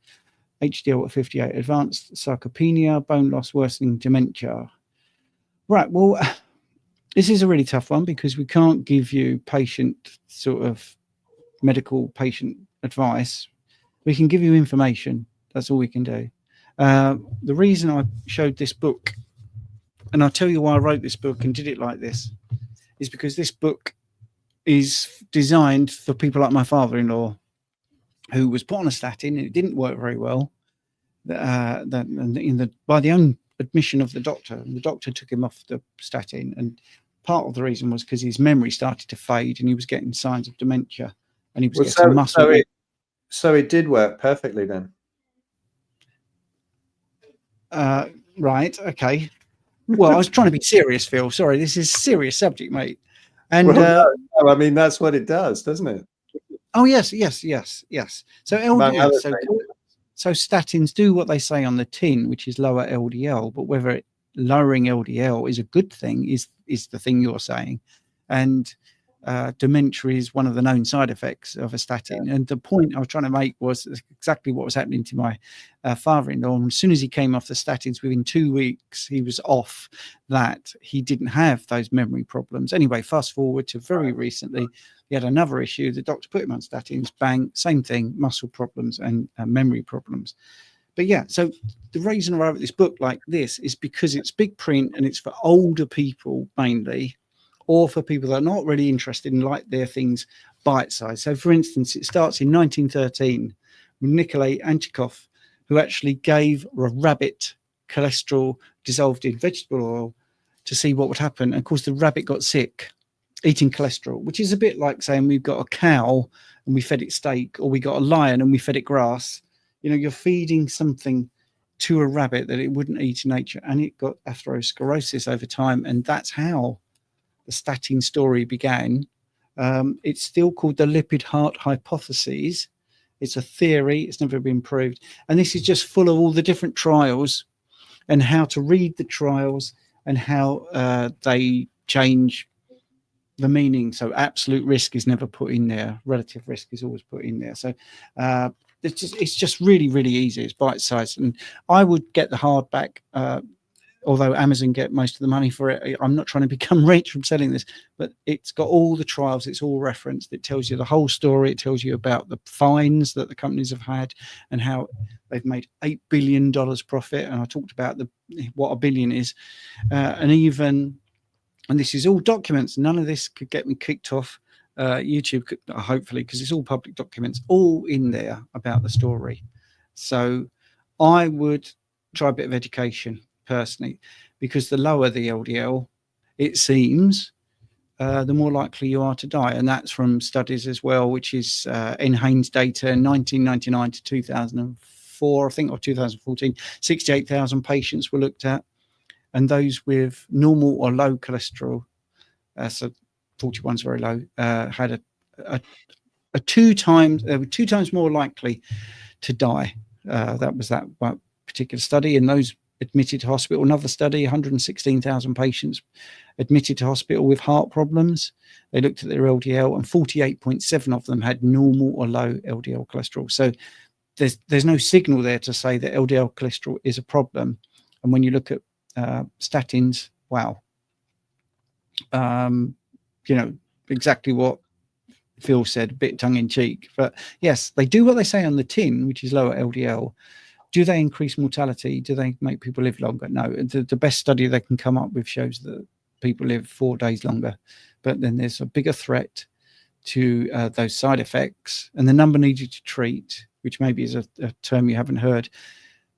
Speaker 2: HDL at 58. Advanced sarcopenia, bone loss, worsening dementia. Right, well, this is a really tough one because we can't give you medical patient advice. We can give you information. That's all we can do. The reason I showed this book, and I'll tell you why I wrote this book and did it like this, is because this book is designed for people like my father-in-law, who was put on a statin and it didn't work very well. By the own admission of the doctor, and the doctor took him off the statin, and part of the reason was because his memory started to fade and he was getting signs of dementia. and he was getting muscle.
Speaker 1: So it did work perfectly then.
Speaker 2: Right. Okay. Well, I was trying to be serious, Phil. Sorry, this is a serious subject, mate. And
Speaker 1: well, no, I mean, that's what it does, doesn't it?
Speaker 2: Oh yes. So LDL, so statins do what they say on the tin, which is lower LDL. But whether lowering LDL is a good thing is the thing you're saying, and dementia is one of the known side effects of a statin. Yeah. And the point I was trying to make was exactly what was happening to my father-in-law. And as soon as he came off the statins, within 2 weeks, he was off that. He didn't have those memory problems. Anyway, fast forward to very recently, he had another issue. The doctor put him on statins, bang, same thing, muscle problems and memory problems. But yeah, so the reason I wrote this book like this is because it's big print and it's for older people mainly, or for people that are not really interested and like their things bite-sized. So, for instance, it starts in 1913 with Nikolai Anchikov, who actually gave a rabbit cholesterol dissolved in vegetable oil to see what would happen. And of course, the rabbit got sick eating cholesterol, which is a bit like saying we've got a cow and we fed it steak, or we got a lion and we fed it grass. You know, you're feeding something to a rabbit that it wouldn't eat in nature, and it got atherosclerosis over time. And that's how the statin story began. It's still called the lipid heart hypothesis. It's a theory. It's never been proved. And this is just full of all the different trials and how to read the trials and how they change the meaning. So absolute risk is never put in there. Relative risk is always put in there. So it's just really, really easy. It's bite-sized. And I would get the hardback, although Amazon get most of the money for it. I'm not trying to become rich from selling this, but it's got all the trials. It's all referenced. It tells you the whole story. It tells you about the fines that the companies have had and how they've made $8 billion profit. And I talked about what a billion is. And this is all documents. None of this could get me kicked off YouTube, hopefully, because it's all public documents, all in there about the story. So I would try a bit of education personally, because the lower the LDL, it seems, the more likely you are to die. And that's from studies as well, which is NHANES data, 1999 to 2004, I think, or 2014, 68,000 patients were looked at. And those with normal or low cholesterol, so 41's very low, had a two times more likely to die. That was that particular study. And those admitted to hospital, another study, 116,000 patients admitted to hospital with heart problems. They looked at their LDL, and 48.7 of them had normal or low LDL cholesterol. So there's no signal there to say that LDL cholesterol is a problem. And when you look at statins, wow. Exactly what Phil said, a bit tongue-in-cheek. But yes, they do what they say on the tin, which is lower LDL. Do they increase mortality? Do they make people live longer? No. The best study they can come up with shows that people live 4 days longer. But then there's a bigger threat to those side effects. And the number needed to treat, which maybe is a term you haven't heard.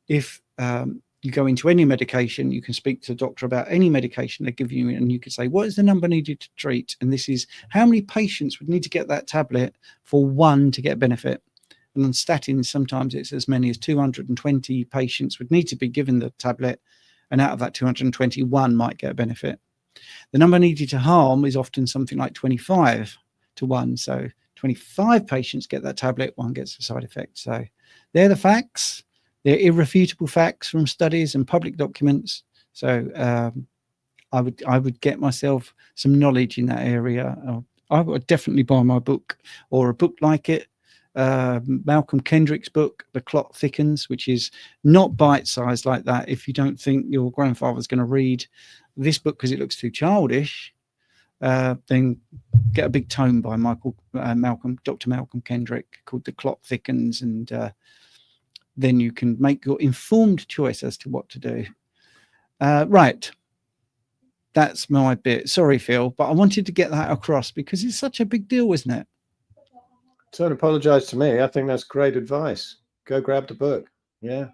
Speaker 2: If you go into any medication, you can speak to the doctor about any medication they give you, and you can say, what is the number needed to treat? And this is how many patients would need to get that tablet for one to get benefit. And on statins, sometimes it's as many as 220 patients would need to be given the tablet, and out of that 221 might get a benefit. The number needed to harm is often something like 25 to 1. So 25 patients get that tablet, one gets a side effect. So they're the facts. They're irrefutable facts from studies and public documents. So I would get myself some knowledge in that area. I would definitely buy my book or a book like it. Malcolm Kendrick's book, The Clot Thickens, which is not bite-sized like that. If you don't think your grandfather's going to read this book because it looks too childish, then get a big tome by Dr. Malcolm Kendrick called The Clot Thickens, and then you can make your informed choice as to what to do. Right. That's my bit. Sorry, Phil, but I wanted to get that across because it's such a big deal, isn't it?
Speaker 1: Don't apologize to me. I think that's great advice. Go grab the book. Yeah.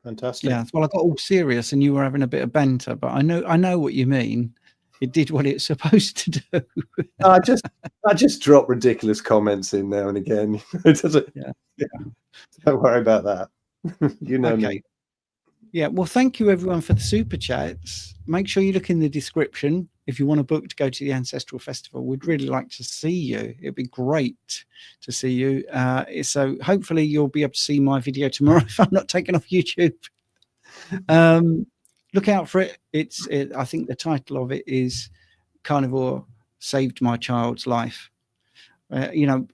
Speaker 1: Fantastic.
Speaker 2: Yeah. Well, I got all serious and you were having a bit of banter, but I know what you mean. it did what it's supposed to do.
Speaker 1: I just drop ridiculous comments in now and again. It doesn't.
Speaker 2: Yeah.
Speaker 1: Don't worry about that. You know me.
Speaker 2: Yeah, well, thank you everyone for the super chats. Make sure you look in the description if you want a book to go to the Ancestral Festival. We'd really like to see you. It'd be great to see you. So hopefully you'll be able to see my video tomorrow if I'm not taken off YouTube. Look out for it. I think the title of it is Carnivore Saved My Child's Life.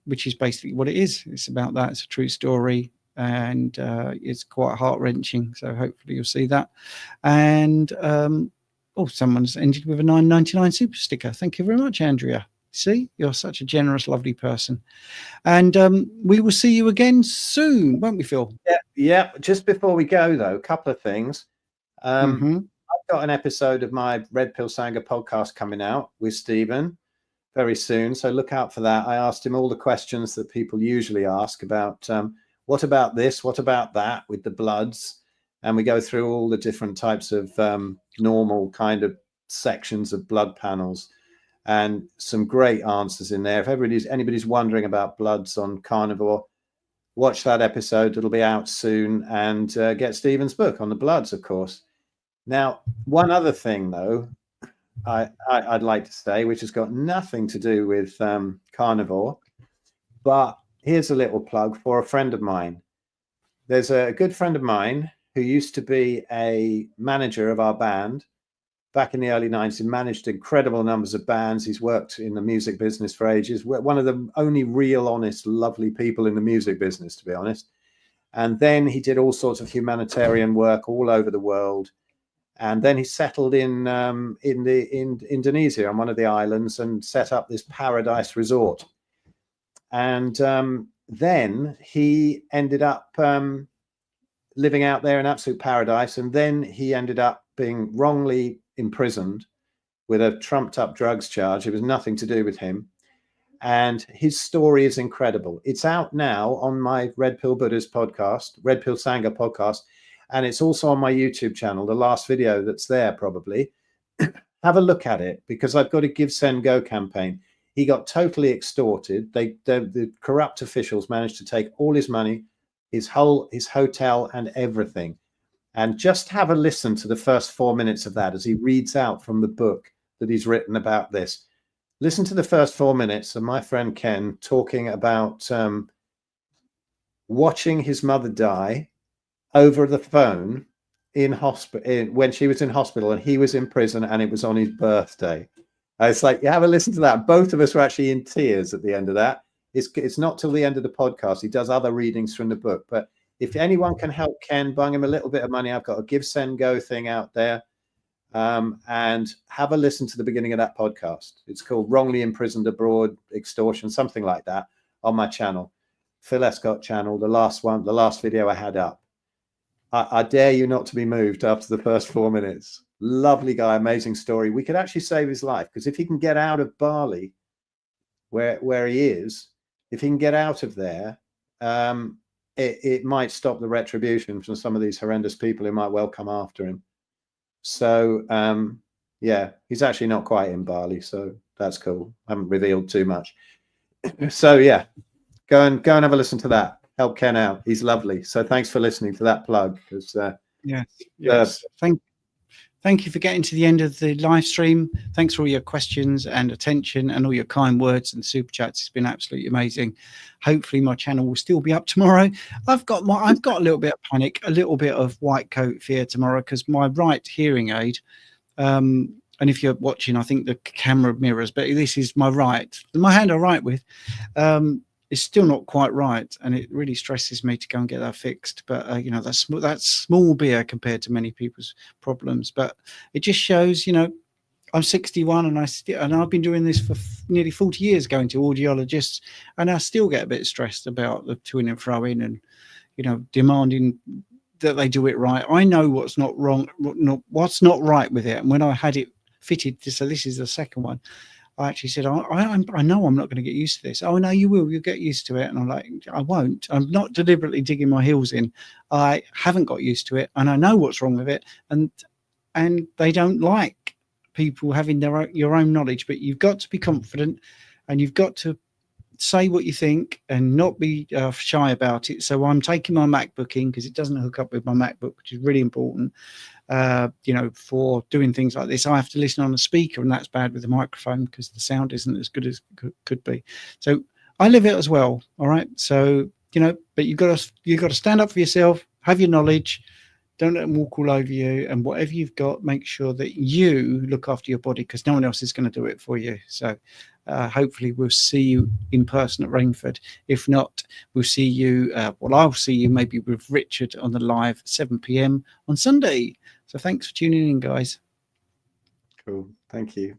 Speaker 2: Which is basically what it is. It's about that. It's a true story. And it's quite heart-wrenching, so hopefully you'll see that. And someone's ended with a $9.99 super sticker. Thank you very much, Andrea. See, you're such a generous, lovely person. And we will see you again soon, won't we, Phil?
Speaker 1: Yeah. Just before we go, though, a couple of things. I've got an episode of my Red Pill Sangha podcast coming out with Stephen very soon, so look out for that. I asked him all the questions that people usually ask about what about this, what about that with the bloods, and we go through all the different types of normal kind of sections of blood panels, and some great answers in there. If anybody's wondering about bloods on carnivore, watch that episode. It'll be out soon, and get Stephen's book on the bloods, of course. Now, one other thing though I'd like to say, which has got nothing to do with carnivore, but here's a little plug for a friend of mine. There's a good friend of mine who used to be a manager of our band back in the early 90s. He managed incredible numbers of bands. He's worked in the music business for ages. One of the only real, honest, lovely people in the music business, to be honest. And then he did all sorts of humanitarian work all over the world. And then he settled in Indonesia on one of the islands and set up this paradise resort. And then he ended up living out there in absolute paradise. And then he ended up being wrongly imprisoned with a trumped up drugs charge. It was nothing to do with him. And his story is incredible. It's out now on my Red Pill Buddhist podcast, Red Pill Sangha podcast. And it's also on my YouTube channel, the last video that's there probably. Have a look at it, because I've got a Give, Send, Go campaign. He got totally extorted. The corrupt officials managed to take all his money, his hotel and everything. And just have a listen to the first 4 minutes of that as he reads out from the book that he's written about this. Listen to the first 4 minutes of my friend Ken talking about watching his mother die over the phone in hospital when she was in hospital and he was in prison, and it was on his birthday. It's like, you have a listen to that. Both of us were actually in tears at the end of that. It's not till the end of the podcast. He does other readings from the book. But if anyone can help Ken, bung him a little bit of money. I've got a Give, Send, Go thing out there. And have a listen to the beginning of that podcast. It's called Wrongly Imprisoned Abroad, Extortion, something like that, on my channel, Phil Escott channel, the last video I had up. I dare you not to be moved after the first 4 minutes. Lovely guy, amazing story. We could actually save his life, because if he can get out of Bali, where he is, if he can get out of there, it might stop the retribution from some of these horrendous people who might well come after him. So, yeah, he's actually not quite in Bali, so that's cool. I haven't revealed too much. So, yeah, go and have a listen to that. Help Ken out. He's lovely. So thanks for listening to that plug.
Speaker 2: Yes. Thank you for getting to the end of the live stream. Thanks for all your questions and attention and all your kind words and super chats. It's been absolutely amazing. Hopefully my channel will still be up tomorrow. I've got a little bit of panic, a little bit of white coat fear tomorrow, because my right hearing aid, and if you're watching, I think the camera mirrors, but this is my right, my hand I write with, it's still not quite right, and it really stresses me to go and get that fixed. But that's small beer compared to many people's problems. But it just shows, I'm 61 and I've been doing this for nearly 40 years, going to audiologists, and I still get a bit stressed about the to and fro-in and demanding that they do it right. I know what's not wrong, what's not right with it. And when I had it fitted, so this is the second one, I actually said, I know I'm not going to get used to this. Oh, no, you will. You'll get used to it. And I'm like, I won't. I'm not deliberately digging my heels in. I haven't got used to it, and I know what's wrong with it. And they don't like people having your own knowledge, but you've got to be confident and you've got to say what you think and not be shy about it. So I'm taking my MacBook in because it doesn't hook up with my MacBook, which is really important. For doing things like this, I have to listen on a speaker, and that's bad with the microphone because the sound isn't as good as could be. So I live it as well. All right. So, but you've got to stand up for yourself, have your knowledge, don't let them walk all over you, and whatever you've got, make sure that you look after your body because no one else is going to do it for you. So hopefully we'll see you in person at Rainford. If not, we'll see you, I'll see you maybe with Richard on the live 7 p.m. on Sunday. So thanks for tuning in, guys.
Speaker 1: Cool. Thank you.